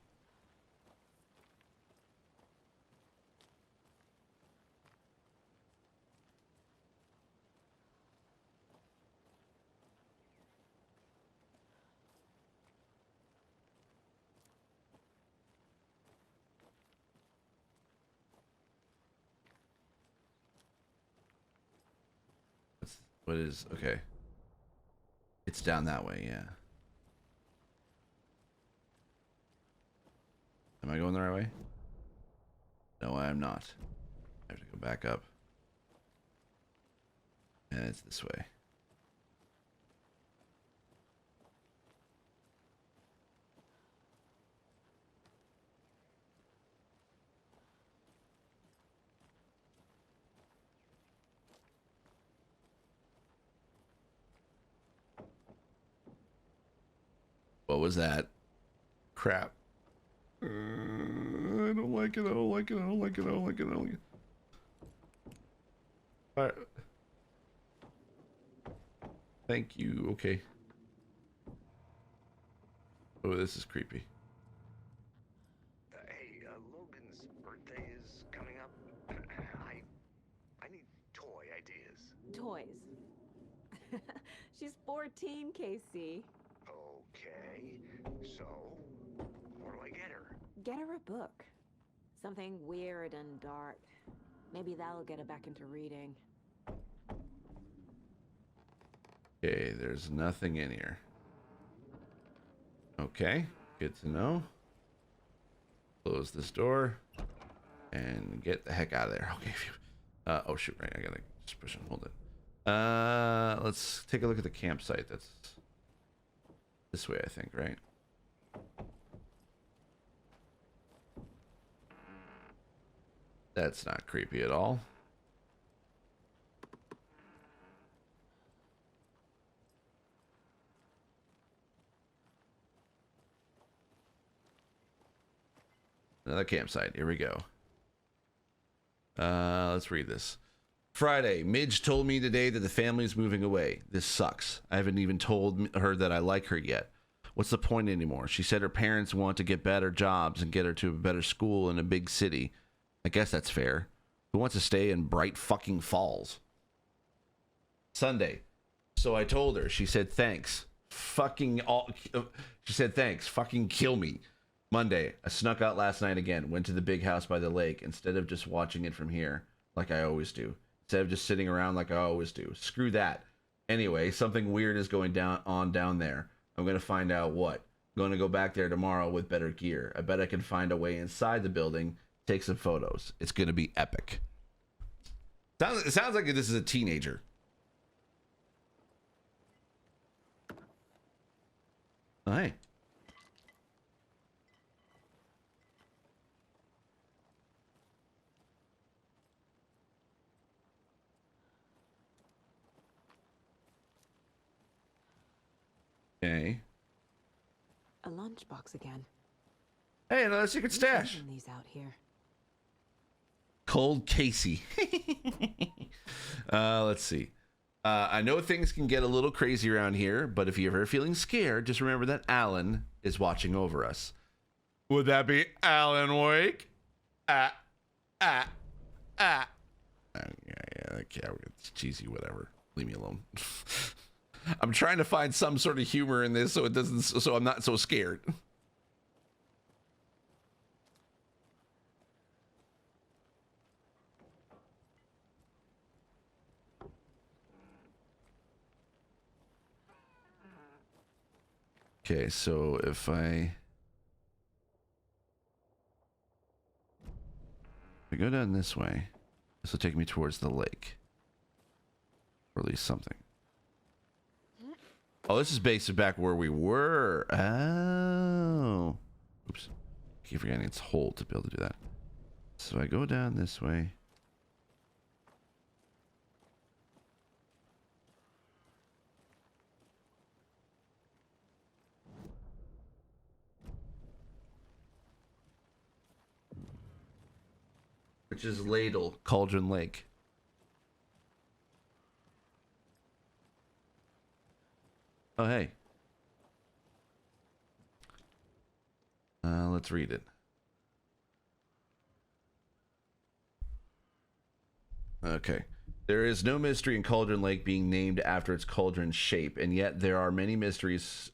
S1: What is okay? It's down that way, yeah. Am I going the right way? No, I am not. I have to go back up. And it's this way. What was that? Crap. I don't like it. I don't like it. I don't like it. I don't like it. I don't like it. All right. Thank you. Okay. Oh, this is creepy.
S7: Hey, Logan's birthday is coming up. I need toy ideas.
S8: Toys. She's 14, Casey.
S7: Okay, so what do I get her?
S8: Get her a book. Something weird and dark. Maybe that'll get her back into reading.
S1: Okay, there's nothing in here. Okay, good to know. Close this door and get the heck out of there. Okay, phew. Oh shoot, right, I gotta just push and hold it. Let's take a look at the campsite. That's this way, I think, right? That's not creepy at all. Another campsite. Here we go. Let's read this. Friday, Midge told me today that the family's moving away. This sucks. I haven't even told her that I like her yet. What's the point anymore? She said her parents want to get better jobs and get her to a better school in a big city. I guess that's fair. Who wants to stay in Bright fucking Falls? Sunday. So I told her. She said thanks. She said thanks. Fucking kill me. Monday, I snuck out last night again. Went to the big house by the lake instead of just watching it from here, like I always do. Instead of just sitting around like I always do. Screw that. Anyway, something weird is going down there. I'm gonna find out what. I'm gonna go back there tomorrow with better gear. I bet I can find a way inside the building, take some photos. It's gonna be epic. It sounds like this is a teenager. Oh, hey. Okay.
S8: A lunchbox again.
S1: Hey, another secret stash.
S8: These out here.
S1: Cold Casey. Let's see. I know things can get a little crazy around here, but if you're ever feeling scared, just remember that Alan is watching over us. Would that be Alan Wake? Yeah, it's cheesy, whatever. Leave me alone. I'm trying to find some sort of humor in this so it doesn't, so I'm not so scared. Okay, so if I go down this way, this will take me towards the lake. Or at least something. Oh, this is based back where we were. Oh. Oops. Keep forgetting it's hold to be able to do that. So I go down this way. Which is Ladle, Cauldron Lake. Oh, hey. Let's read it. Okay. There is no mystery in Cauldron Lake being named after its cauldron shape, and yet there are many mysterious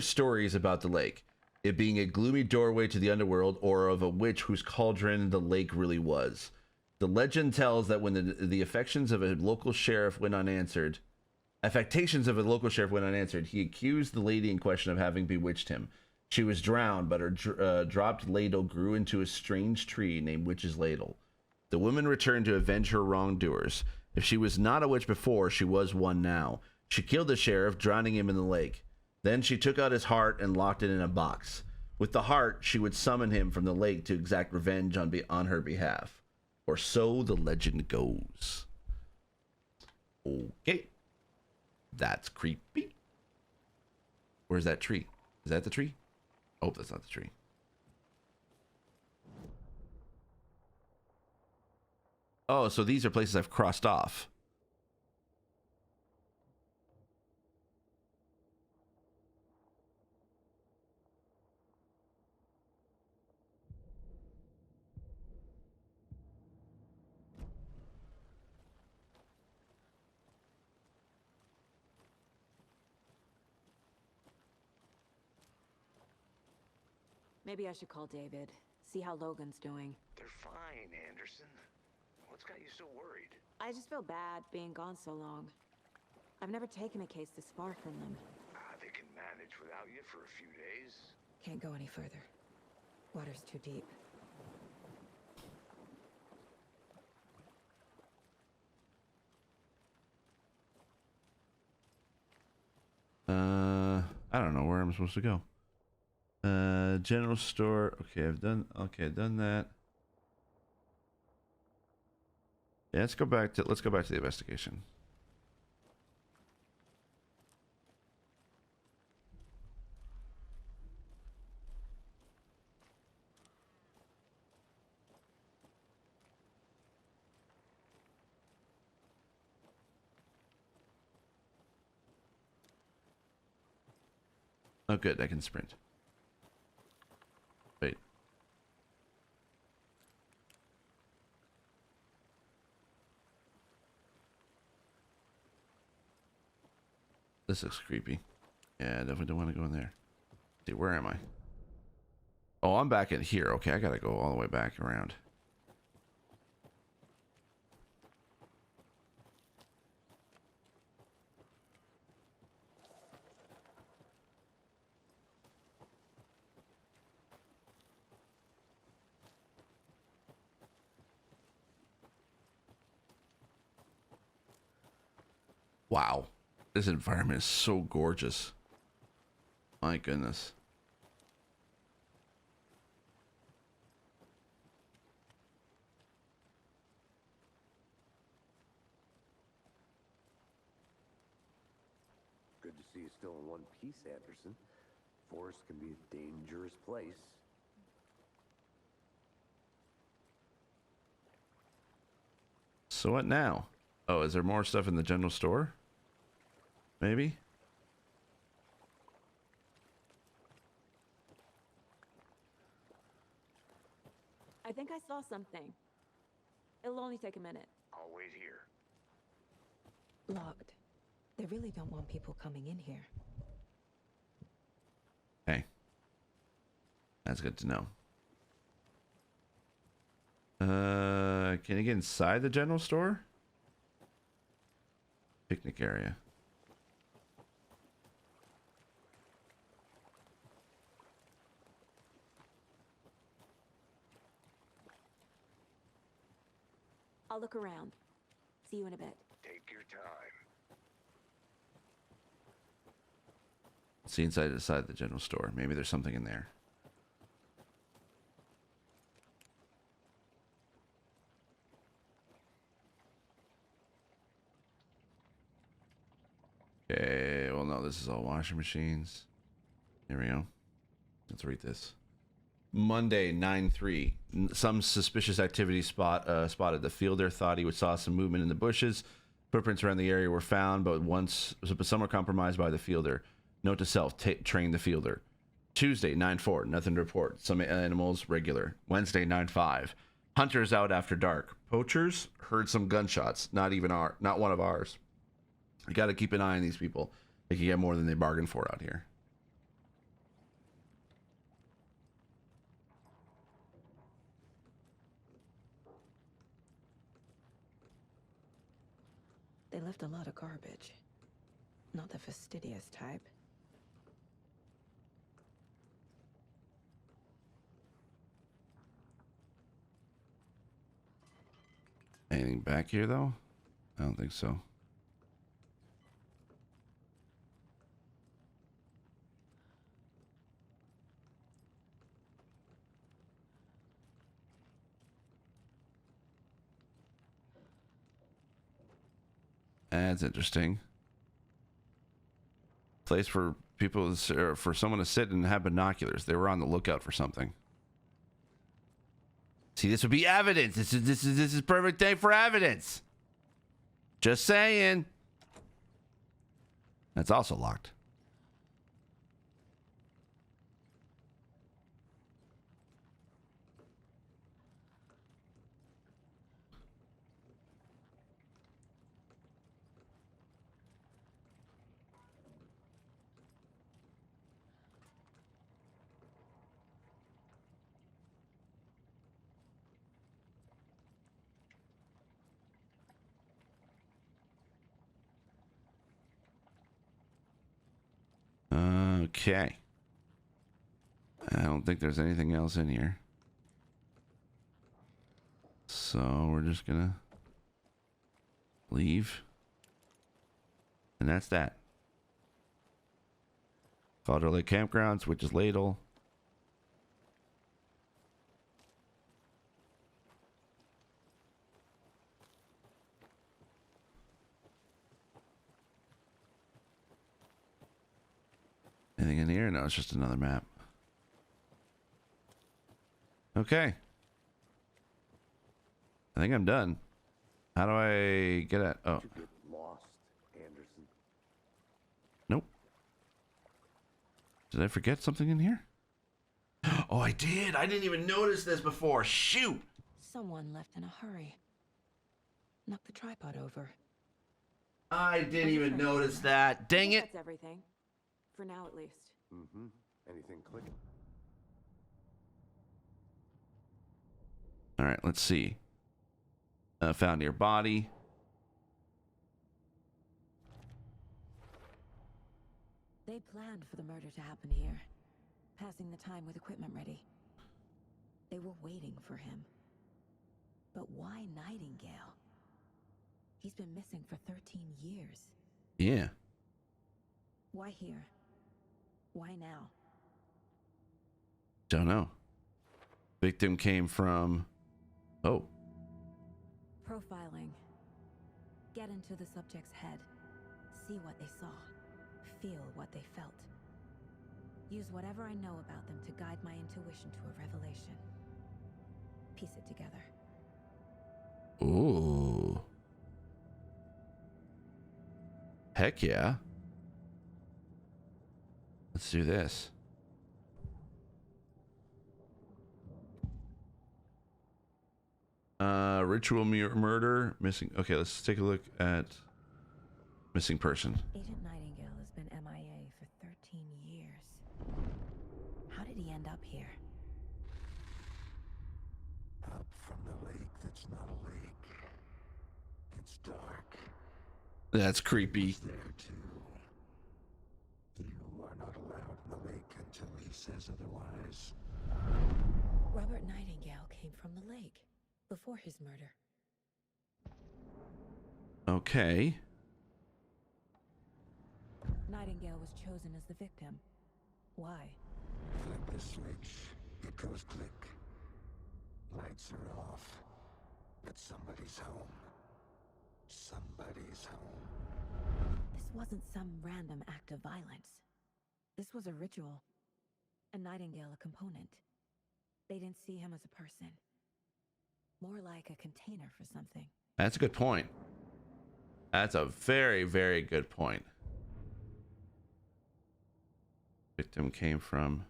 S1: stories about the lake. It being a gloomy doorway to the underworld, or of a witch whose cauldron the lake really was. The legend tells that when the affections of a local sheriff went unanswered, he accused the lady in question of having bewitched him. She was drowned, but her dropped ladle grew into a strange tree named Witch's Ladle. The woman returned to avenge her wrongdoers. If she was not a witch before, she was one now. She killed the sheriff, drowning him in the lake. Then she took out his heart and locked it in a box. With the heart, she would summon him from the lake to exact revenge on her behalf. Or so the legend goes. Okay. That's creepy. Where's that tree? Is that the tree? Oh, that's not the tree. Oh, so these are places I've crossed off.
S8: Maybe I should call David, see how Logan's doing.
S10: They're fine, Anderson. What's got you so worried?
S8: I just feel bad being gone so long. I've never taken a case this far from them.
S10: They can manage without you for a few days.
S3: Can't go any further. Water's too deep.
S1: I don't know where I'm supposed to go. General store. Okay, I've done that. Yeah, let's go back to the investigation. Oh, good. I can sprint. Wait. This looks creepy. Yeah, I definitely don't want to go in there. See, where am I? Oh, I'm back in here. Okay, I gotta go all the way back around. Wow, this environment is so gorgeous. My goodness.
S5: Good to see you still in one piece, Anderson. Forest can be a dangerous place.
S1: So what now? Oh, is there more stuff in the general store? Maybe?
S8: I think I saw something. It'll only take a minute.
S10: I'll wait here.
S3: Locked. They really don't want people coming in here.
S1: Hey. That's good to know. Can you get inside the general store? Picnic area.
S8: I'll look around. See you in a bit.
S10: Take your time.
S1: See inside the general store. Maybe there's something in there. Okay, well no, this is all washing machines. Here we go. Let's read this. Monday, 9/3. Some suspicious activity spotted. The fielder thought he saw some movement in the bushes. Footprints around the area were found, but some were compromised by the fielder. Note to self: train the fielder. Tuesday, 9/4. Nothing to report. Some animals regular. Wednesday, 9/5. Hunters out after dark. Poachers heard some gunshots. Not one of ours. You got to keep an eye on these people. They can get more than they bargained for out here.
S3: They left a lot of garbage. Not the fastidious type.
S1: Anything back here, though? I don't think so. That's interesting. Place for people, for someone to sit and have binoculars. They were on the lookout for something. See, this would be evidence. This is perfect day for evidence. Just saying. That's also locked. Okay. I don't think there's anything else in here. So we're just gonna leave. And that's that. Calder Lake Campgrounds, which is Ladle. Anything in here? No, it's just another map. Okay. I think I'm done. How do I get at? Oh.
S5: Did you get lost, Anderson?
S1: Nope. Did I forget something in here? Oh, I did. I didn't even notice this before. Shoot.
S8: Someone left in a hurry. Knocked the tripod over.
S1: I didn't even notice that. Dang it.
S8: That's everything. For now, at least.
S5: Mm-hmm. Anything clicking?
S1: All right, let's see. Found your body.
S3: They planned for the murder to happen here, passing the time with equipment ready. They were waiting for him. But why Nightingale? He's been missing for 13 years.
S1: Yeah.
S3: Why here? Why now?
S1: Don't know. Victim came from... Oh.
S3: Profiling. Get into the subject's head. See what they saw. Feel what they felt. Use whatever I know about them to guide my intuition to a revelation. Piece it together.
S1: Ooh. Heck yeah. Let's do this. Ritual murder, missing. Okay, let's take a look at missing person.
S3: Agent Nightingale has been MIA for 13 years. How did he end up here?
S11: Up from the lake that's not a lake. It's dark.
S1: That's creepy.
S11: There too. You are not allowed in the lake until he says otherwise.
S3: Robert Nightingale came from the lake before his murder.
S1: Okay.
S3: Nightingale was chosen as the victim. Why?
S11: Flip the switch. It goes click. Lights are off. But somebody's home. Somebody's home.
S3: This wasn't some random act of violence. This was a ritual. And Nightingale a component. They didn't see him as a person. More like a container for something.
S1: That's a good point. That's a very, very good point. Victim came from...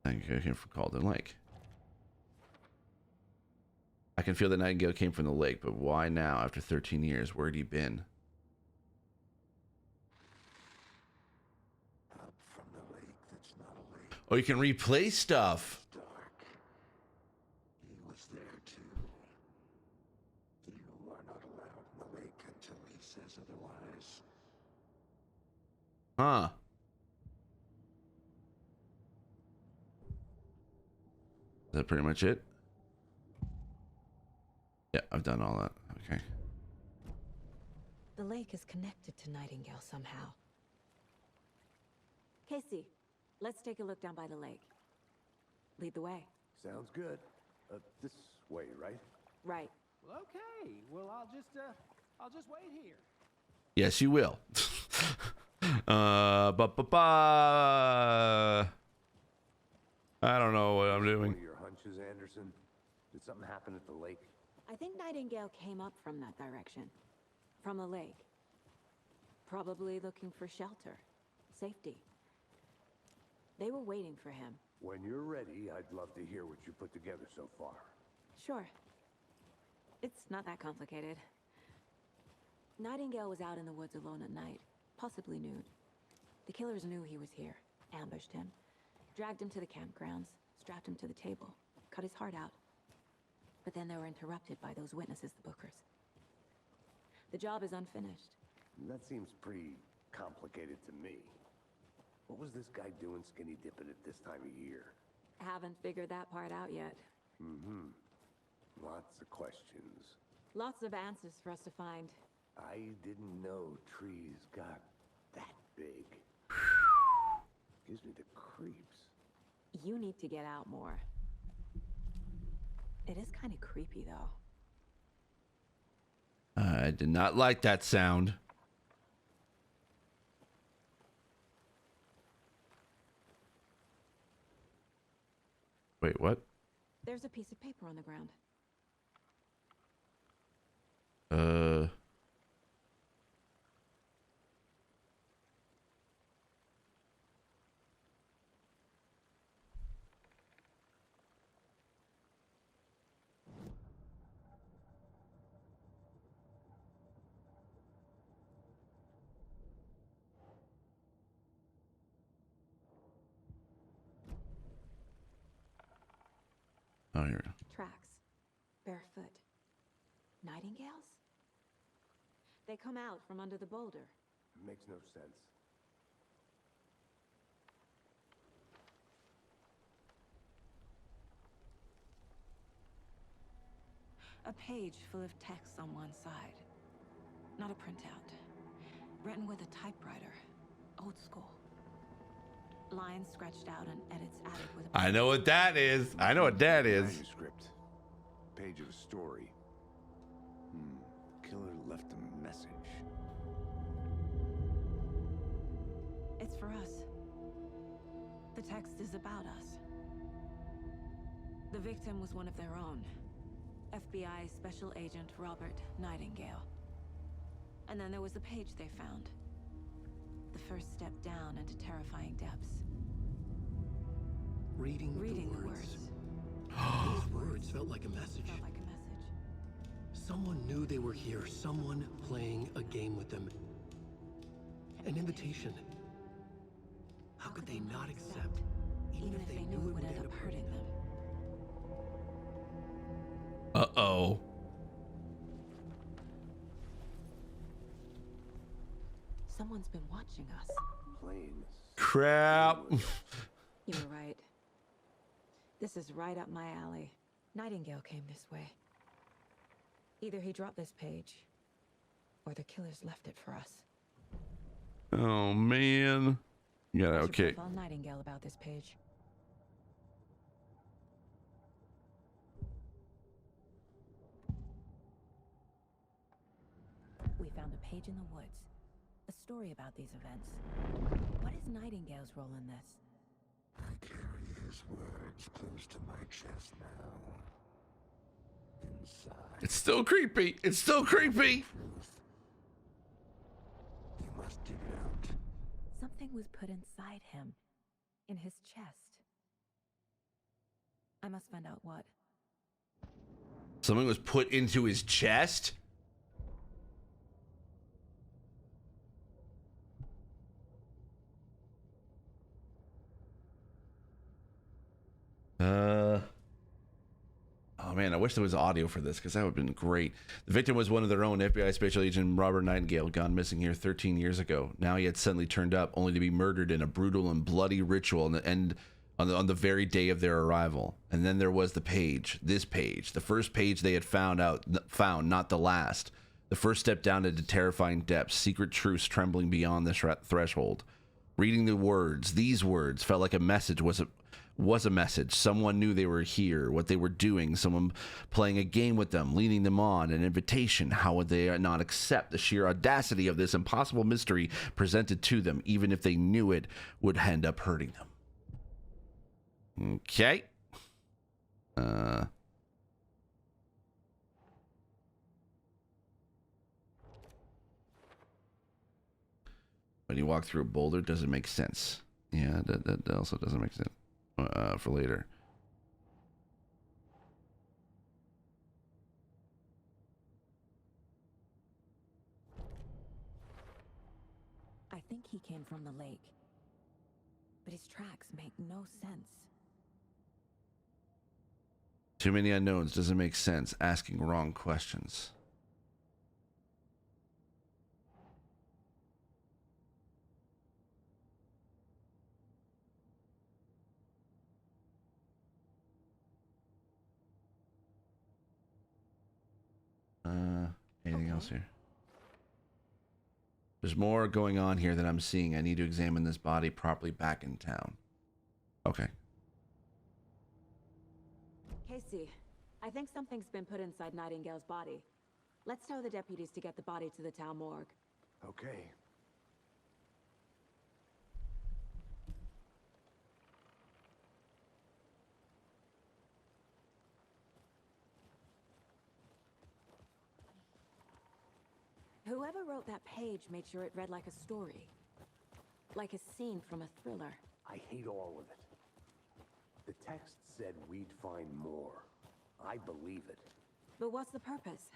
S1: I think it came from Calden Lake. I can feel that Nightingale came from the lake, but why now after 13 years? Where'd he been?
S11: Up from the lake that's not a lake.
S1: Oh, you can replay stuff.
S11: It's dark. He was there too. You are not allowed in the lake until he says otherwise.
S1: Huh. Is that pretty much it? Yeah, I've done all that. Okay.
S3: The lake is connected to Nightingale somehow.
S8: Casey, let's take a look down by the lake. Lead the way.
S5: Sounds good. This way, right?
S8: Right.
S9: Well, okay. Well, I'll just wait here.
S1: Yes, you will. I don't know what I'm
S5: One
S1: doing.
S5: of your hunches, Anderson? Did something happen at the lake?
S8: I think Nightingale came up from that direction. From the lake. Probably looking for shelter. Safety. They were waiting for him.
S5: When you're ready, I'd love to hear what you put together so far.
S8: Sure. It's not that complicated. Nightingale was out in the woods alone at night, possibly nude. The killers knew he was here, ambushed him, dragged him to the campgrounds, strapped him to the table, cut his heart out. But then they were interrupted by those witnesses, the Bookers. The job is unfinished.
S5: That seems pretty complicated to me. What was this guy doing skinny dipping at this time of year?
S8: Haven't figured that part out yet.
S5: Mm-hmm. Lots of questions.
S8: Lots of answers for us to find.
S5: I didn't know trees got that big. Gives me the creeps.
S8: You need to get out more. It is kind of creepy, though.
S1: I did not like that sound. Wait, what?
S8: There's a piece of paper on the ground.
S1: Oh, here we go.
S8: Tracks. Barefoot. Nightingales? They come out from under the boulder.
S5: Makes no sense.
S8: A page full of text on one side. Not a printout. Written with a typewriter. Old school. Lines scratched out and edits added with a...
S1: I know what that is. I know what that is.
S5: Manuscript. Page of a story. Killer left a message.
S8: It's for us. The text is about us. The victim was one of their own. FBI Special Agent Robert Nightingale. And then there was the page they found. The first step down into terrifying depths.
S2: Reading the words. These words felt like a message. Someone knew they were here. Someone playing a game with them. An invitation. How could they not accept, even if they knew it would end up hurting them?
S1: Uh-oh.
S8: Someone's been watching us.
S5: Playing.
S1: Crap.
S8: You were right. This is right up my alley. Nightingale came this way. Either he dropped this page, or the killers left it for us.
S1: Oh, man. Yeah, okay.
S8: Call Nightingale about this page. We found a page in the woods. A story about these events. What is Nightingale's role in this?
S11: I carry his words close to my chest now. Inside.
S1: It's still creepy. It's still creepy.
S11: You must dig it out.
S8: Something was put inside him. In his chest. I must find out what.
S1: Something was put into his chest? Oh man, I wish there was audio for this because that would have been great. The victim was one of their own, FBI Special Agent Robert Nightingale, gone missing here 13 years ago. Now he had suddenly turned up, only to be murdered in a brutal and bloody ritual on the very day of their arrival. And then there was the page, this page, the first page they had found, not the last. The first step down into terrifying depths, secret truths trembling beyond the threshold. Reading the words, these words felt like a message was a message. Someone knew they were here, what they were doing, someone playing a game with them, leading them on, an invitation. How would they not accept the sheer audacity of this impossible mystery presented to them, even if they knew it would end up hurting them? Okay. When you walk through a boulder, doesn't make sense. Yeah, that also doesn't make sense. For later.
S8: I think he came from the lake. But his tracks make no sense.
S1: Too many unknowns doesn't make sense. Asking wrong questions. Anything else here? There's more going on here that I'm seeing. I need to examine this body properly back in town. Okay.
S8: Casey, I think something's been put inside Nightingale's body. Let's tell the deputies to get the body to the town morgue.
S5: Okay.
S8: Whoever wrote that page made sure it read like a story. Like a scene from a thriller.
S5: I hate all of it. The text said we'd find more. I believe it.
S8: But what's the purpose?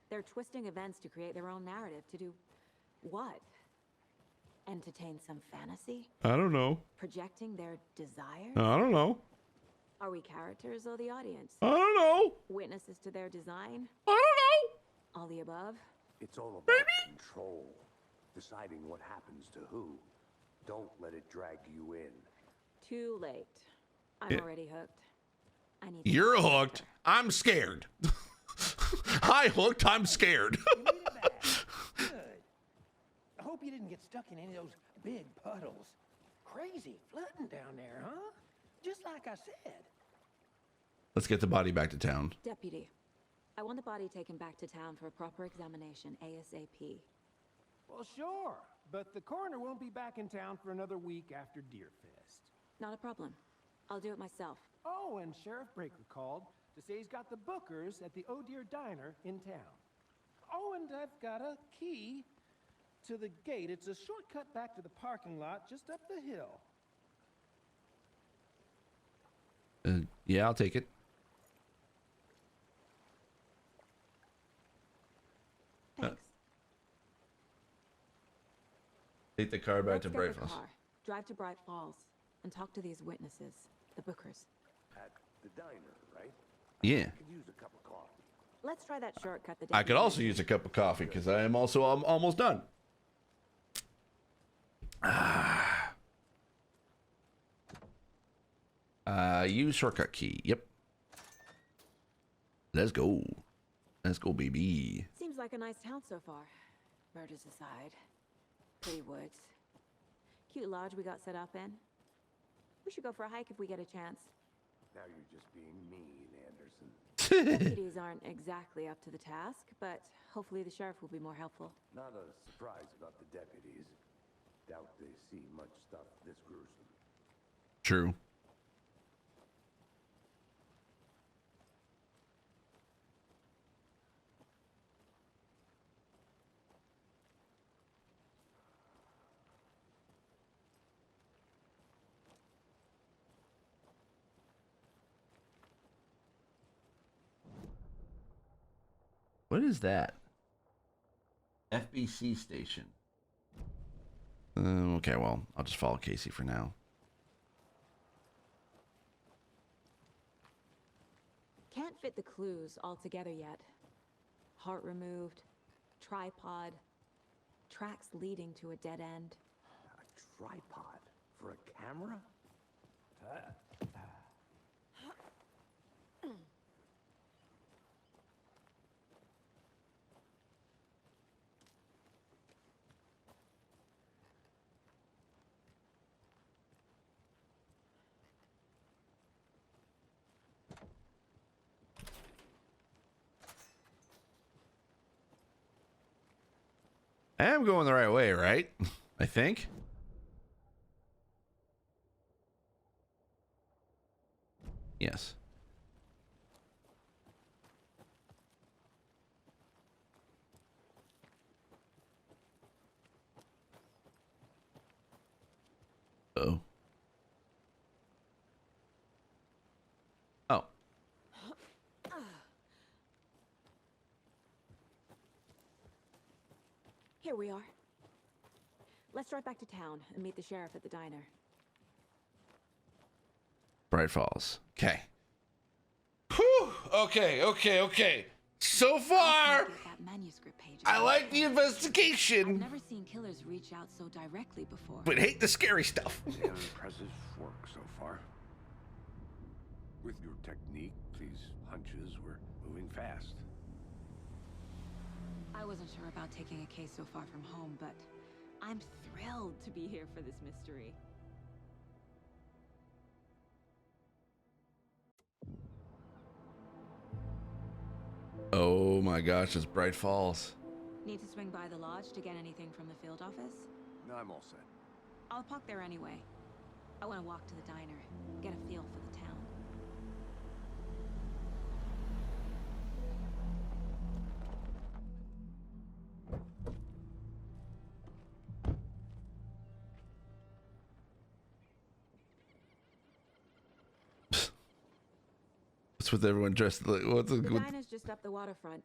S8: They're twisting events to create their own narrative. To do what? Entertain some fantasy?
S1: I don't know.
S8: Projecting their desires?
S1: I don't know.
S8: Are we characters or the audience?
S1: I don't know.
S8: Witnesses to their design?
S1: I don't know.
S8: All the above?
S5: It's all about control. Deciding what happens to who. Don't let it drag you in.
S8: Too late. I'm already hooked. I need.
S1: You're hooked. I'm scared. I hooked. I'm scared.
S9: You made it back. Good. I hope you didn't get stuck in any of those big puddles. Crazy flooding down there, huh? Just like I said.
S1: Let's get the body back to town.
S8: Deputy, I want the body taken back to town for a proper examination ASAP.
S9: Well, sure, but the coroner won't be back in town for another week after Deerfest.
S8: Not a problem. I'll do it myself.
S9: Oh, and Sheriff Breaker called to say he's got the bookers at the Oh Dear Diner in town. Oh, and I've got a key to the gate. It's a shortcut back to the parking lot just up the hill.
S1: Yeah, I'll take it.
S8: Thanks.
S1: Take the car back
S8: Let's
S1: to
S8: get
S1: Bright
S8: the
S1: Falls.
S8: car, drive to Bright Falls, and talk to these witnesses, the bookers.
S5: At the diner, right?
S1: Yeah.
S5: Could use a cup of coffee.
S8: Let's try that shortcut.
S1: I could also use a cup of coffee because I am also almost done. Use shortcut key. Yep. Let's go. Let's go, baby.
S8: Seems like a nice town so far. Murders aside. Pretty woods. Cute lodge we got set up in. We should go for a hike if we get a chance.
S5: Now you're just being mean, Anderson.
S8: Deputies aren't exactly up to the task, but hopefully the sheriff will be more helpful.
S5: Not a surprise about the deputies. Doubt they see much stuff this gruesome.
S1: True. What is that? FBC station. Okay, well, I'll just follow Casey for now.
S8: Can't fit the clues all together yet. Heart removed, tripod, tracks leading to a dead end.
S5: A tripod for a camera?
S1: I am going the right way, right? I think. Yes. Oh. Oh.
S8: Here we are. Let's drive back to town and meet the sheriff at the diner.
S1: Bright Falls. Okay. Whew. Okay. So far,
S8: That manuscript page.
S1: I like the
S8: I've
S1: investigation,
S8: never seen killers reach out so directly before.
S1: but hate the scary stuff.
S5: Yeah, impressive work so far. With your technique, these hunches were moving fast.
S8: I wasn't sure about taking a case so far from home, but I'm thrilled to be here for this mystery.
S1: Oh my gosh, it's Bright Falls.
S8: Need to swing by the lodge to get anything from the field office?
S5: No, I'm all set.
S8: I'll park there anyway. I want to walk to the diner, get a feel for the town.
S1: What's with everyone dressed like?
S8: The diner's just up the waterfront.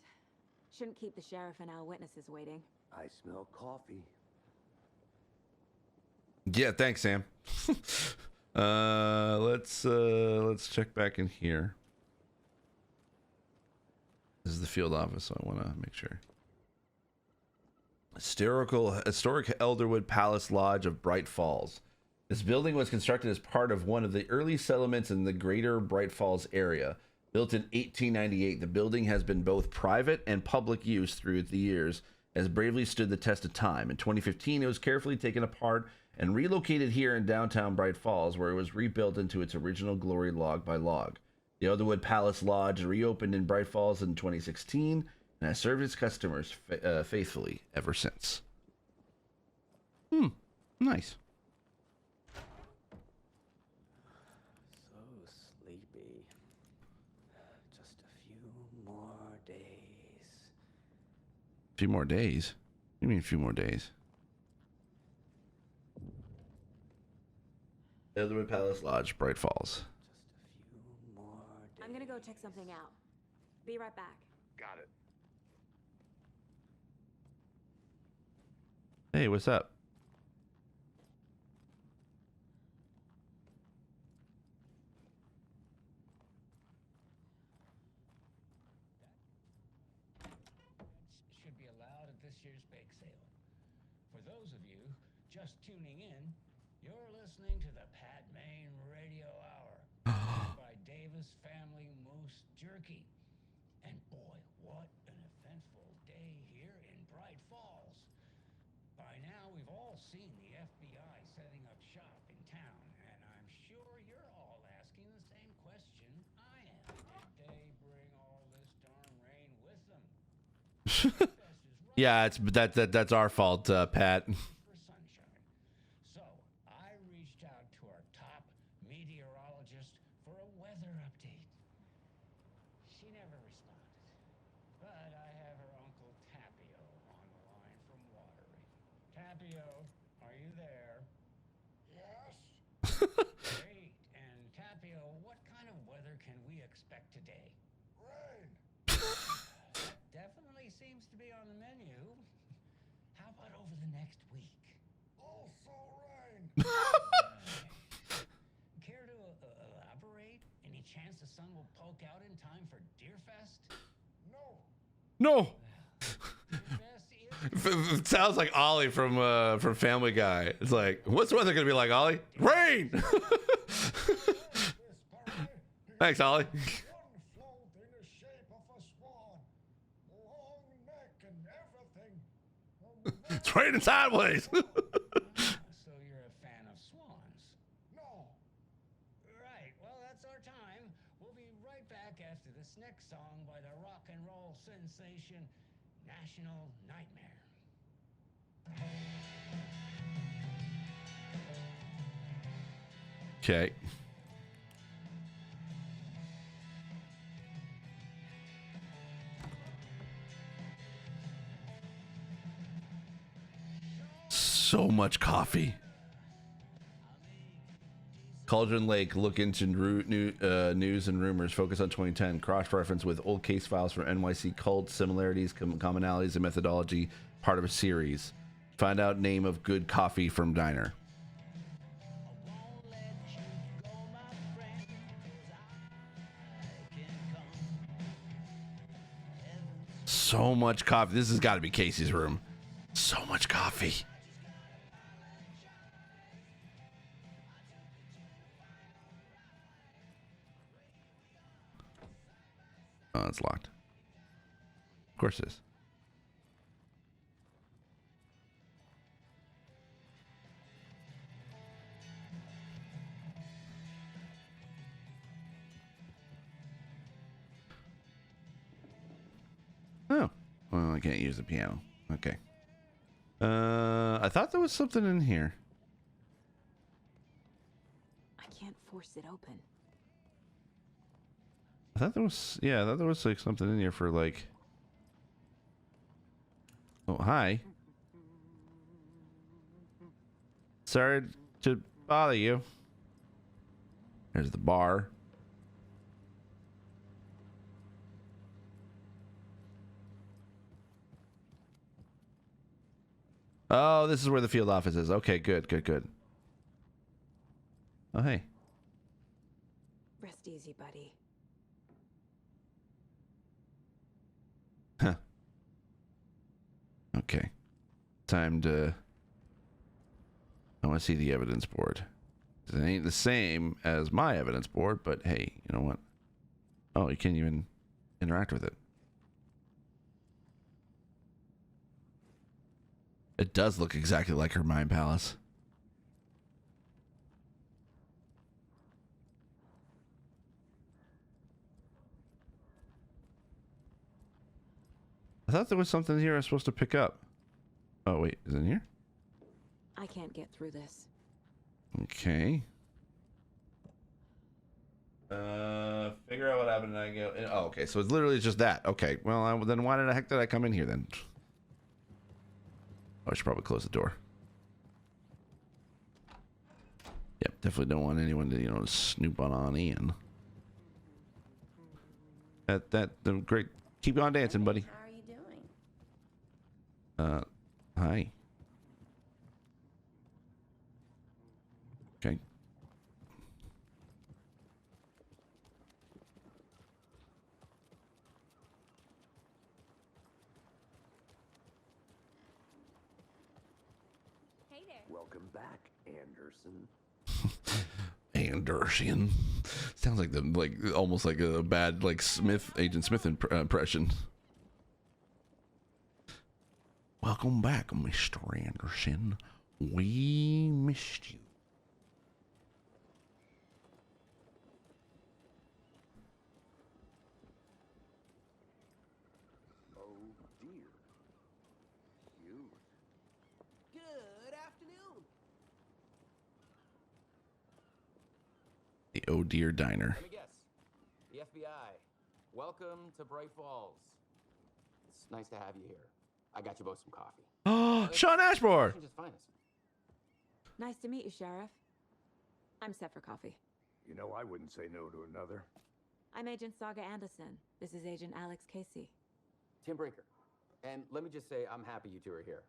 S8: Shouldn't keep the sheriff and our witnesses waiting.
S5: I smell coffee.
S1: Yeah, thanks, Sam. Let's check back in here. This is the field office, so I want to make sure. Historic Elderwood Palace Lodge of Bright Falls. This building was constructed as part of one of the early settlements in the greater Bright Falls area. Built in 1898, the building has been both private and public use through the years, has bravely stood the test of time. In 2015, it was carefully taken apart and relocated here in downtown Bright Falls, where it was rebuilt into its original glory log by log. The Elderwood Palace Lodge reopened in Bright Falls in 2016 and has served its customers faithfully ever since. Nice.
S2: So sleepy. Just a few more days.
S1: A few more days? What do you mean a few more days? Elderwood Palace Lodge, Bright Falls.
S2: Just a few more days.
S8: I'm gonna go check something out. Be right back.
S10: Got it.
S1: Hey, what's up?
S12: Should be allowed at this year's bake sale. For those of you just tuning in, you're listening to the Pat Maine Radio Hour by Davis Family Moose Jerky. And boy, what an eventful day here in Bright Falls. By now, we've all seen the FBI setting up shop in town, and I'm sure you're all asking the same question I am. Did they bring all this darn rain with them?
S1: Yeah, that's our fault, Pat.
S12: For sunshine. So I reached out to our top meteorologist for a weather update. She never responded, but I have her uncle Tapio on the line from Watery. Tapio, are you there? Yes. Great. And Tapio, what kind of weather can we expect today? Rain. Definitely seems to be on the menu. How about over the next week? Also rain. Care to elaborate? Any chance the sun will poke out in time for Deerfest? No.
S1: No. It sounds like Ollie from Family Guy. It's like, what's the weather gonna be like, Ollie? Rain. Thanks, Ollie. It's raining sideways.
S12: So you're a fan of swans? No. Right. Well, that's our time. We'll be right back after this next song by the rock and roll sensation National Nightmare.
S1: Okay. So much coffee. Cauldron Lake, look into news and rumors. Focus on 2010. Cross-reference with old case files from NYC cult. Similarities, commonalities, and methodology. Part of a series. Find out name of good coffee from diner. So much coffee. This has got to be Casey's room. So much coffee. Oh, it's locked. Of course it is. I can't use the piano. Okay. I thought there was something in here.
S8: I can't force it open.
S1: I thought there was, yeah, I thought there was like something in here for like. Oh, hi. Sorry to bother you. There's the bar. Oh, this is where the field office is. Okay, good, good, good. Oh, hey.
S8: Rest easy, buddy.
S1: Huh. Okay. Time to... I want to see the evidence board. It ain't the same as my evidence board, but hey, you know what? Oh, you can't even interact with it. It does look exactly like her mind palace. I thought there was something here I was supposed to pick up. Oh, wait. Is it in here?
S8: I can't get through this.
S1: Okay. Figure out what happened and I go... Oh, okay. So it's literally just that. Okay. Well, then why the heck did I come in here then? Oh, I should probably close the door. Yep. Definitely don't want anyone to, you know, snoop on in. Great. Keep on dancing, buddy.
S13: How are you doing?
S1: Hi. Okay.
S13: Hey there.
S5: Welcome back, Anderson.
S1: Anderson. Sounds like almost like a bad Agent Smith impression. Welcome back, Mr. Anderson. We missed you.
S5: Oh dear. Cute.
S9: Good afternoon.
S1: The Oh Dear Diner.
S14: Let me guess. The FBI. Welcome to Bright Falls. It's nice to have you here. I got you both some coffee.
S1: Oh, Sean Ashmore.
S14: Just fine.
S8: Nice to meet you, Sheriff. I'm set for coffee.
S5: You know, I wouldn't say no to another.
S8: I'm Agent Saga Anderson. This is Agent Alex Casey.
S14: Tim Breaker. And let me just say, I'm happy you two are here.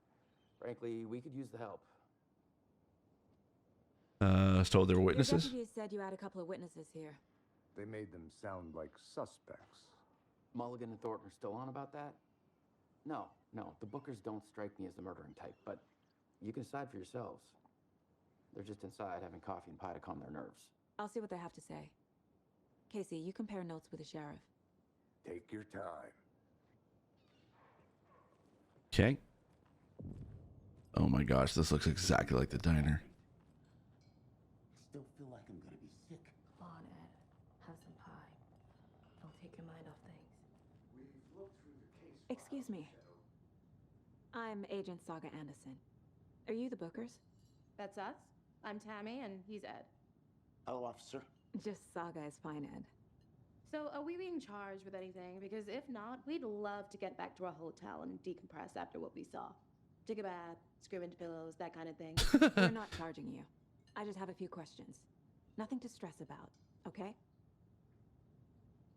S14: Frankly, we could use the help.
S1: Told there were
S8: Your
S1: witnesses.
S8: deputies said you had a couple of witnesses here.
S5: They made them sound like suspects.
S14: Mulligan and Thornton are still on about that? No. The Bookers don't strike me as the murdering type, but you can decide for yourselves. They're just inside having coffee and pie to calm their nerves.
S8: I'll see what they have to say. Casey, you compare notes with the sheriff.
S5: Take your time.
S1: Okay. Oh my gosh, this looks exactly like the diner.
S11: Still feel like I'm gonna be sick.
S13: Come on, Ed. Have some pie. It'll take your mind off things.
S8: Excuse me. I'm Agent Saga Anderson. Are you the Bookers?
S13: That's us. I'm Tammy, and he's Ed.
S11: Hello, officer.
S8: Just Saga is fine, Ed.
S13: So, are we being charged with anything? Because if not, we'd love to get back to our hotel and decompress after what we saw. Take a bath, scream into pillows, that kind of thing.
S8: We're not charging you. I just have a few questions. Nothing to stress about, okay?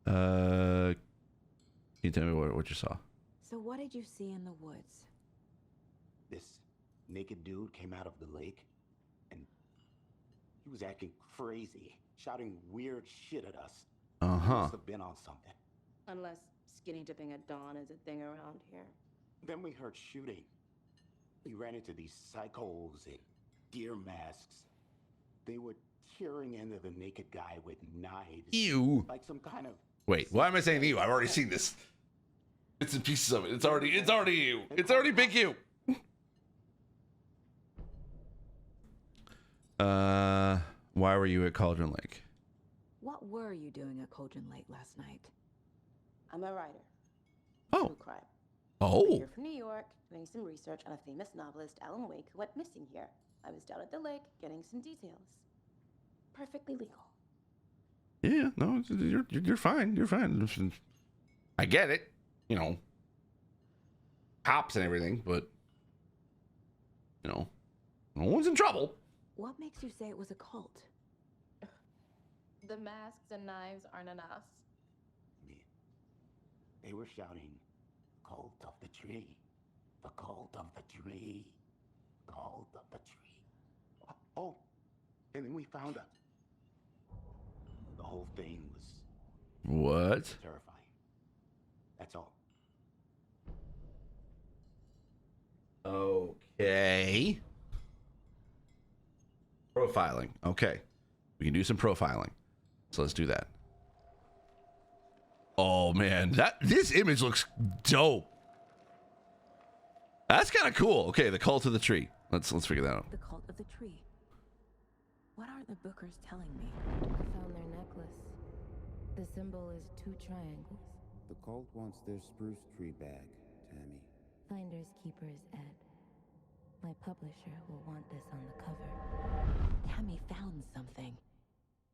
S1: Can you tell me what you saw?
S8: So what did you see in the woods?
S11: This naked dude came out of the lake, and he was acting crazy, shouting weird shit at us. He must have been on something.
S13: Unless skinny dipping at dawn is a thing around here.
S11: Then we heard shooting. We ran into these psychos in deer masks. They were tearing into the naked guy with knives.
S1: Ew.
S11: Like some kind of...
S1: Wait, why am I saying ew? I've already seen this. Bits and pieces of it. It's already ew. It's already big ew. Why were you at Cauldron Lake?
S8: What were you doing at Cauldron Lake last night?
S13: I'm a writer.
S1: Oh.
S13: True crime.
S1: Oh.
S15: You're from New York, doing some research on a famous novelist, Alan Wake, who went missing here. I was down at the lake getting some details. Perfectly legal.
S1: Yeah, no, you're fine. You're fine. I get it. You know, cops and everything, but you know, no one's in trouble.
S8: What makes you say it was a cult?
S13: The masks and knives aren't enough.
S11: They were shouting, "Cult of the tree, the cult of the tree, cult of the tree." Oh, and then we found out the whole thing was
S1: What?
S11: terrifying. That's all.
S1: Okay. Profiling. Okay. We can do some profiling. So let's do that. Oh man, this image looks dope. That's kind of cool. Okay, the cult of the tree. Let's figure that out.
S8: The cult of the tree. What are the bookers telling me?
S3: I found their necklace. The symbol is 2 triangles.
S16: The cult wants their spruce tree bag, Tammy.
S3: Finders keepers Ed. My publisher will want this on the cover.
S8: Tammy found something.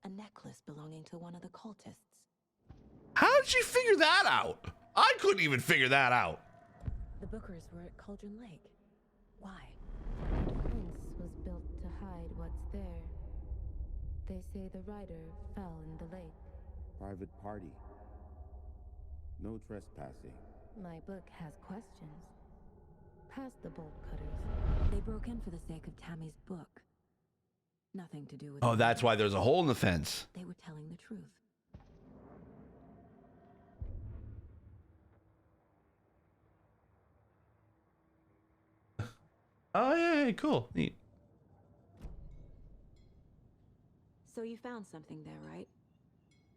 S8: A necklace belonging to one of the cultists.
S1: How did she figure that out? I couldn't even figure that out.
S8: The bookers were at Cauldron Lake. Why?
S3: The fence was built to hide what's there. They say the rider fell in the lake.
S16: Private party. No trespassing.
S3: My book has questions. Past the bolt cutters.
S8: They broke in for the sake of Tammy's book. Nothing to do with...
S1: Oh, that's why there's a hole in the fence.
S8: They were telling the truth.
S1: Oh, yeah, cool. Neat.
S8: So you found something there, right?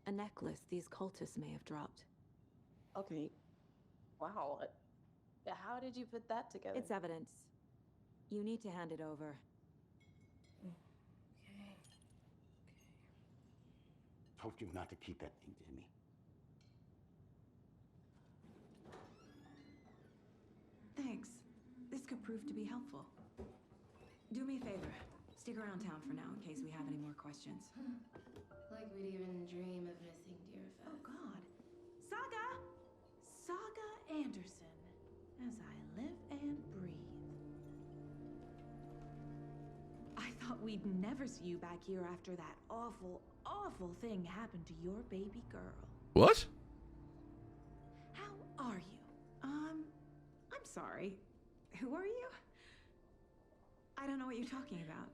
S8: A necklace these cultists may have dropped.
S15: Okay. Wow. How did you put that together?
S8: It's evidence. You need to hand it over.
S15: Okay.
S11: Told you not to keep that thing, Jimmy.
S8: Thanks. This could prove to be helpful. Do me a favor. Stick around town for now in case we have any more questions.
S13: Like we'd even dream of missing dear Fez.
S8: Oh, God. Saga Anderson. As I live and breathe. I thought we'd never see you back here after that awful, awful thing happened to your baby girl.
S1: What?
S8: How are you? I'm sorry. Who are you? I don't know what you're talking about.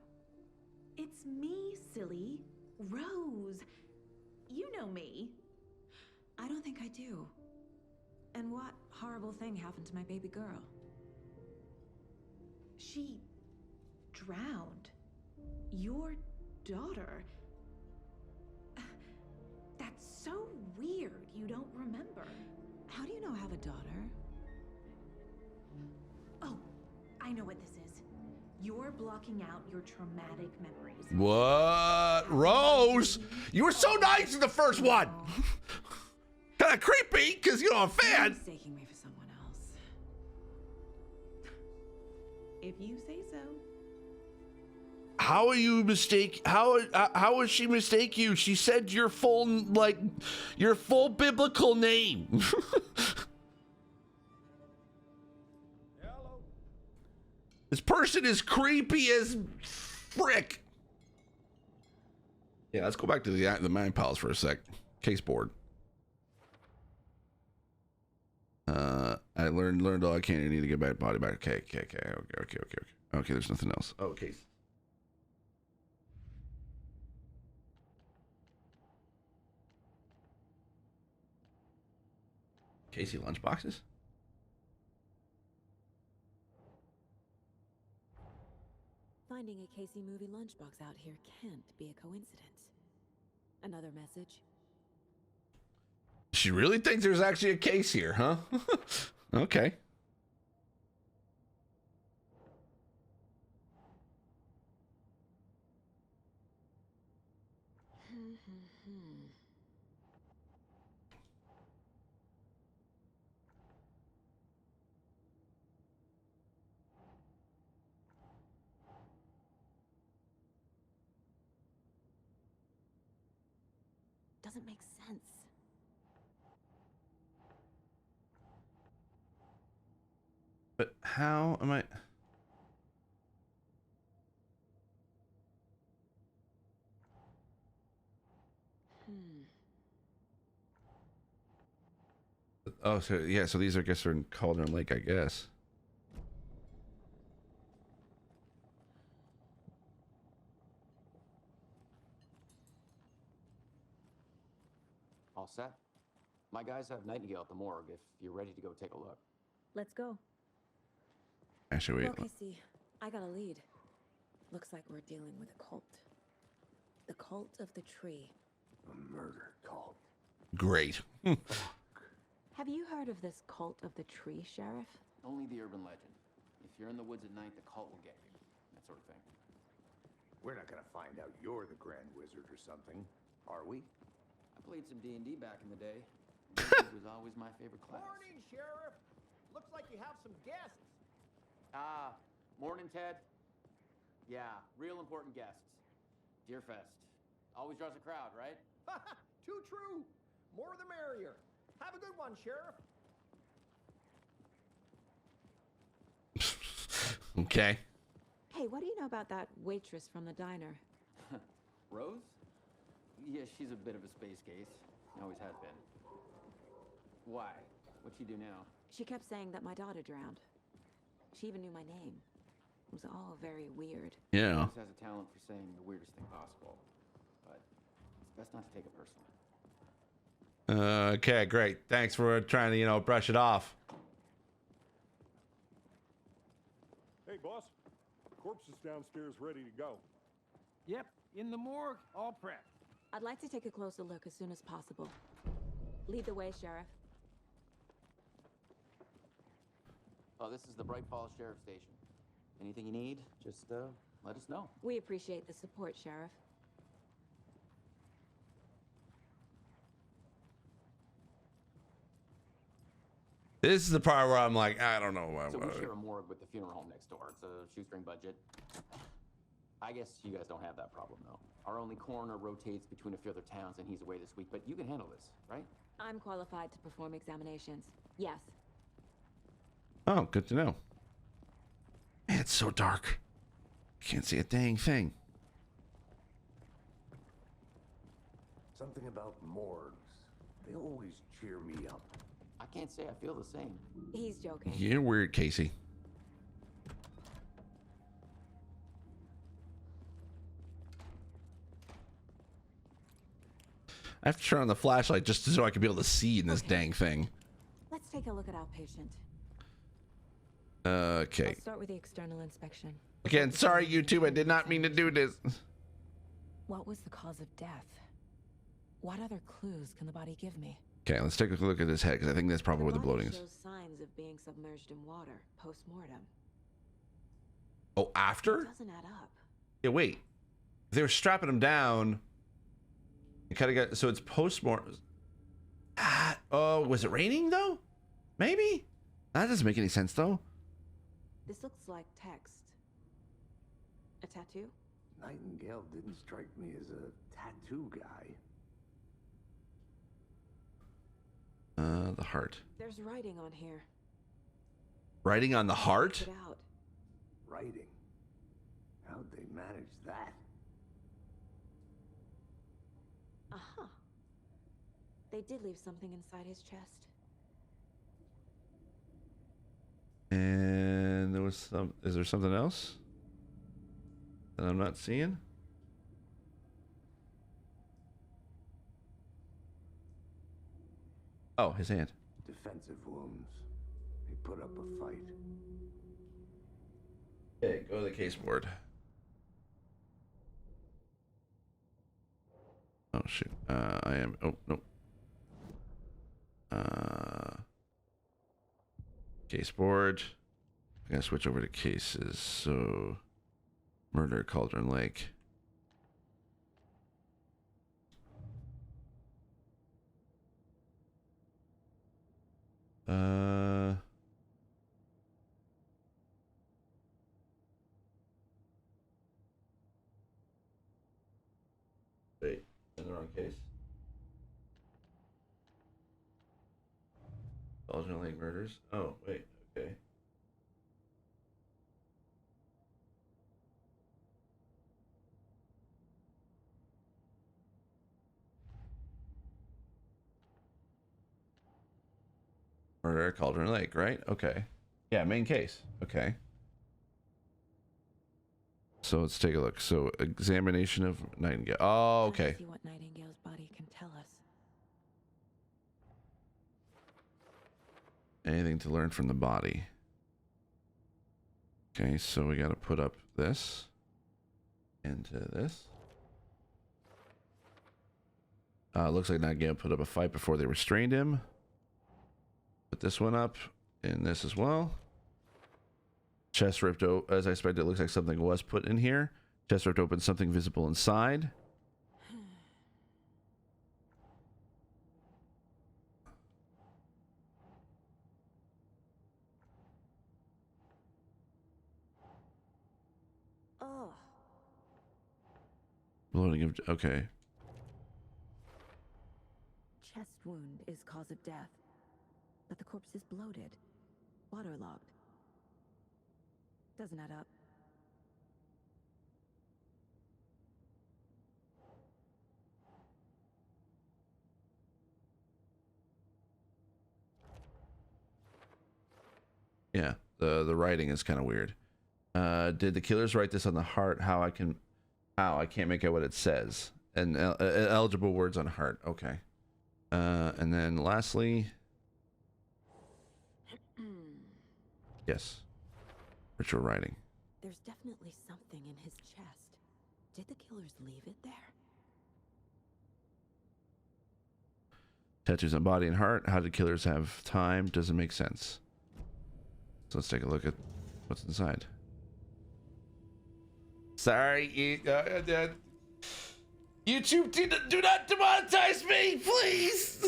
S8: It's me, silly. Rose. You know me. I don't think I do. And what horrible thing happened to my baby girl? She drowned. Your daughter. That's so weird you don't remember. How do you know I have a daughter? Oh, I know what this is. You're blocking out your traumatic memories.
S1: What? Rose? You were so nice in the first one. Kind of creepy, because, you know, I'm a fan.
S8: You're mistaking me for someone else. If you say so.
S1: How are you how would she mistake you? She said your full biblical name.
S9: Hello.
S1: This person is creepy as frick. Yeah, let's go back to the Mind Palace for a sec. Case board. I learned all I can. You need to get back body back. Okay. Okay, there's nothing else. Oh, case. Casey lunchboxes?
S8: Finding a Casey movie lunchbox out here can't be a coincidence. Another message?
S1: She really thinks there's actually a case here, huh? Okay.
S8: doesn't make sense.
S1: But how am I? Oh, so yeah, so these I guess are in Cauldron Lake, I guess.
S14: All set? My guys have Nightingale at the morgue if you're ready to go take a look.
S8: Let's go.
S1: Actually, wait.
S8: Okay, see, I got a lead. Looks like we're dealing with a cult. The cult of the tree.
S5: A murder cult.
S1: Great.
S8: Have you heard of this cult of the tree, Sheriff?
S14: Only the urban legend. If you're in the woods at night, the cult will get you. That sort of thing.
S5: We're not gonna find out you're the Grand Wizard or something, are we?
S14: I played some D&D back in the day. It was always my favorite class.
S9: Morning, Sheriff. Looks like you have some guests.
S14: Ah, morning, Ted. Yeah, real important guests. Deerfest. Always draws a crowd, right?
S9: Too true. More the merrier. Have a good one, Sheriff.
S1: Okay.
S8: Hey, what do you know about that waitress from the diner?
S14: Rose? Yeah, she's a bit of a space case. Always has been. Why? What'd she do now?
S8: She kept saying that my daughter drowned. She even knew my name. It was all very weird.
S1: Yeah.
S14: Rose has a talent for saying the weirdest thing possible. But it's best not to take it personally.
S1: Okay, great. Thanks for trying to, you know, brush it off.
S6: Hey, boss. Corpse is downstairs ready to go.
S9: Yep, in the morgue, all prepped.
S8: I'd like to take a closer look as soon as possible. Lead the way, Sheriff.
S14: Oh, this is the Bright Falls Sheriff Station. Anything you need, just let us know.
S8: We appreciate the support, Sheriff.
S1: This is the part where I'm like, I don't know.
S14: So we share a morgue with the funeral home next door. It's a shoestring budget. I guess you guys don't have that problem, though. Our only coroner rotates between a few other towns, and he's away this week. But you can handle this, right?
S8: I'm qualified to perform examinations. Yes.
S1: Oh, good to know. Man, it's so dark. Can't see a dang thing.
S5: Something about morgues. They always cheer me up.
S14: I can't say I feel the same.
S8: He's joking.
S1: You're weird, Casey. I have to turn on the flashlight just so I can be able to see in this dang thing.
S8: Let's take a look at our patient.
S1: Okay.
S8: Let's start with the external inspection.
S1: Again, sorry, YouTube. I did not mean to do this.
S8: What was the cause of death? What other clues can the body give me?
S1: Okay, let's take a look at his head, because I think that's probably where the bloating is.
S8: Shows signs of being submerged in water post-mortem.
S1: Oh, after?
S8: It doesn't add up.
S1: Yeah, wait. They were strapping him down. It kind of got, so it's post-mortem. Oh, was it raining, though? Maybe? That doesn't make any sense, though.
S8: This looks like text. A tattoo?
S5: Nightingale didn't strike me as a tattoo guy.
S1: The heart.
S8: There's writing on here.
S1: Writing on the heart?
S8: Check it out.
S5: Writing? How'd they manage that?
S8: Uh-huh. They did leave something inside his chest.
S1: And there was some, is there something else that I'm not seeing? Oh, his hand.
S5: Defensive wounds. He put up a fight.
S1: Okay, go to the case board. Oh shoot. I am, oh no. Case board. I gotta switch over to cases. So murder, Cauldron Lake. Wait, in the wrong case. Cauldron Lake murders. Oh, wait. Okay. Murder at Cauldron Lake, right? Okay. Yeah, main case. Okay. So let's take a look. So examination of Nightingale. Oh, okay.
S8: See what Nightingale's body can tell us.
S1: Anything to learn from the body. Okay, so we got to put up this into this. Looks like Nightingale put up a fight before they restrained him. Put this one up and this as well. Chest ripped open. As I expected, it looks like something was put in here. Chest ripped open, something visible inside.
S8: Oh.
S1: Bloating of... Okay.
S8: Chest wound is cause of death, but the corpse is bloated, waterlogged. Doesn't add up.
S1: Yeah, the writing is kind of weird. Did the killers write this on the heart? How I can't make out what it says. And eligible words on heart. Okay. And then lastly, yes, ritual writing.
S8: There's definitely something in his chest. Did the killers leave it there?
S1: Tattoos on body and heart. How did killers have time? Doesn't make sense. So let's take a look at what's inside. Sorry, YouTube, do not demonetize me, please.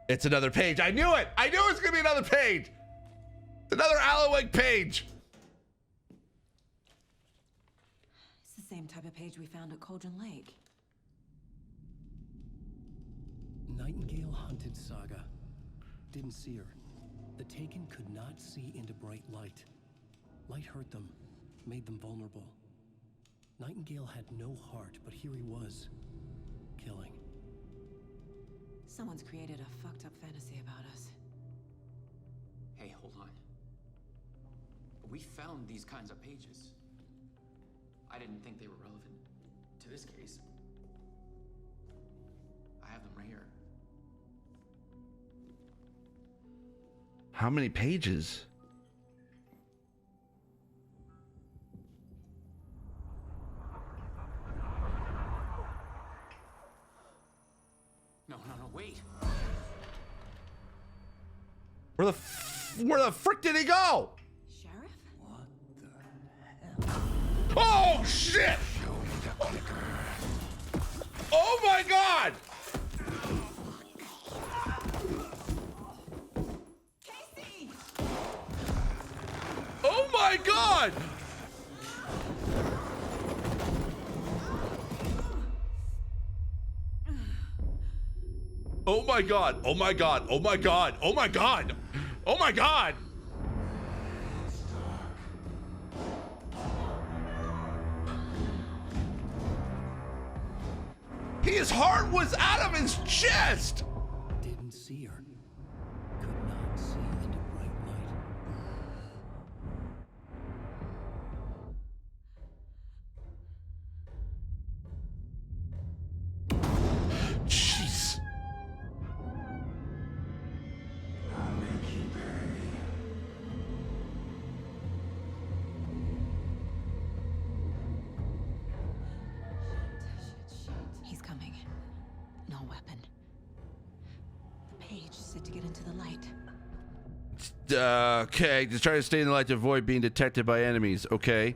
S1: It's another page. I knew it. I knew it was gonna be another page. Another Alaweg page.
S8: It's the same type of page we found at Cauldron Lake.
S2: Nightingale hunted Saga. Didn't see her. The Taken could not see into bright light. Light hurt them, made them vulnerable. Nightingale had no heart, but here he was, killing.
S8: Someone's created a fucked up fantasy about us.
S14: Hey, hold on. We found these kinds of pages. I didn't think they were relevant to this case. I have them right here.
S1: How many pages?
S14: No, wait.
S1: Where the frick did he go?
S8: Sheriff?
S1: What the hell? Oh shit! Oh my god!
S8: Casey!
S1: Oh my god! Oh my god! Oh my god! Oh my god! Oh my god! Oh my god! His heart was out of his chest!
S2: Didn't see her. Could not see into bright light.
S1: Jeez.
S8: He's coming. No weapon. The page said to get into the light.
S1: Okay, just try to stay in the light to avoid being detected by enemies. Okay.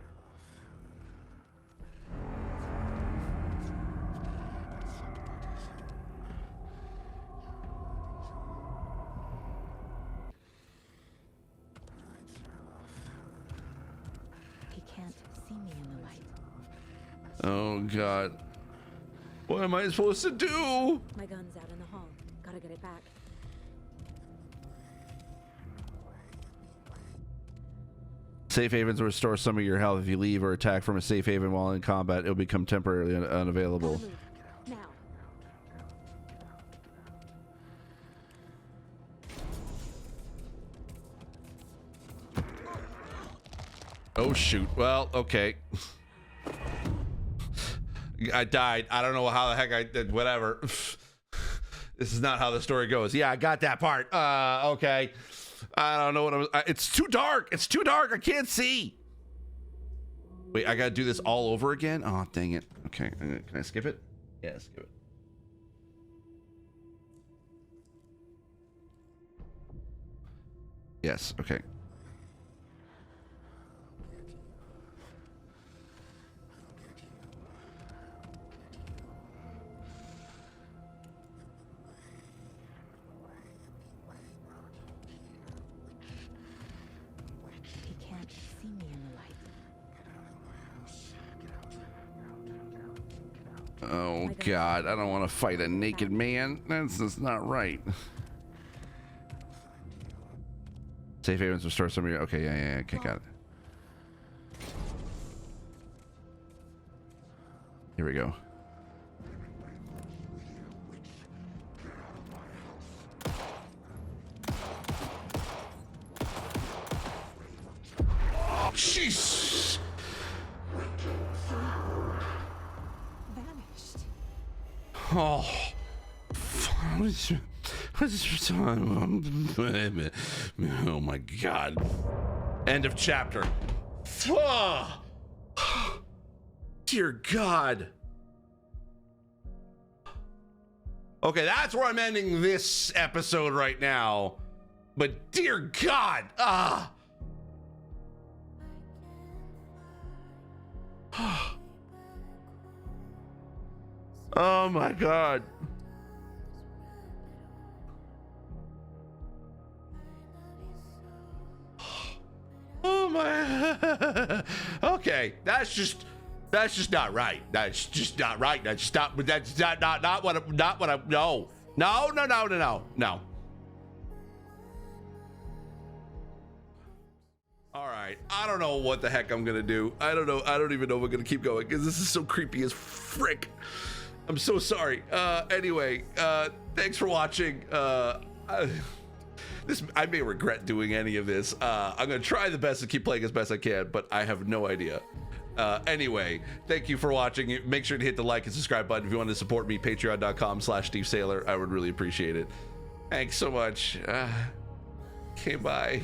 S8: He can't see me in the light.
S1: Oh god. What am I supposed to do?
S3: My gun's out in the hall. Gotta get it back.
S1: Safe havens will restore some of your health if you leave or attack from a safe haven while in combat. It'll become temporarily unavailable.
S3: Now.
S1: Oh shoot. Well, okay. I died. I don't know how the heck I did. Whatever. This is not how the story goes. Yeah, I got that part. Okay. I don't know what it's too dark. It's too dark. I can't see. Wait, I gotta do this all over again? Oh, dang it. Okay, can I skip it? Yeah, skip it. Yes, okay.
S3: He can't see me in the light.
S1: Oh God, I don't want to fight a naked man. That's just not right. Safe havens restore some of your. Okay, yeah, okay, got it. Here we go. Oh, jeez.
S3: Vanished.
S1: Oh, oh my God. End of chapter. Oh, dear God. Okay, that's where I'm ending this episode right now. But dear God. Oh my God. Oh my. Okay, that's just not right. That's just not right. That's not what I no. All right, I don't know what the heck I'm gonna do. I don't know. I don't even know if I'm gonna keep going because this is so creepy as frick. I'm so sorry. Anyway, thanks for watching. I may regret doing any of this. I'm gonna try the best to keep playing as best I can, but I have no idea. Anyway, thank you for watching. Make sure to hit the like and subscribe button if you want to support me. Patreon.com/Steve Saylor. I would really appreciate it. Thanks so much. Okay, bye.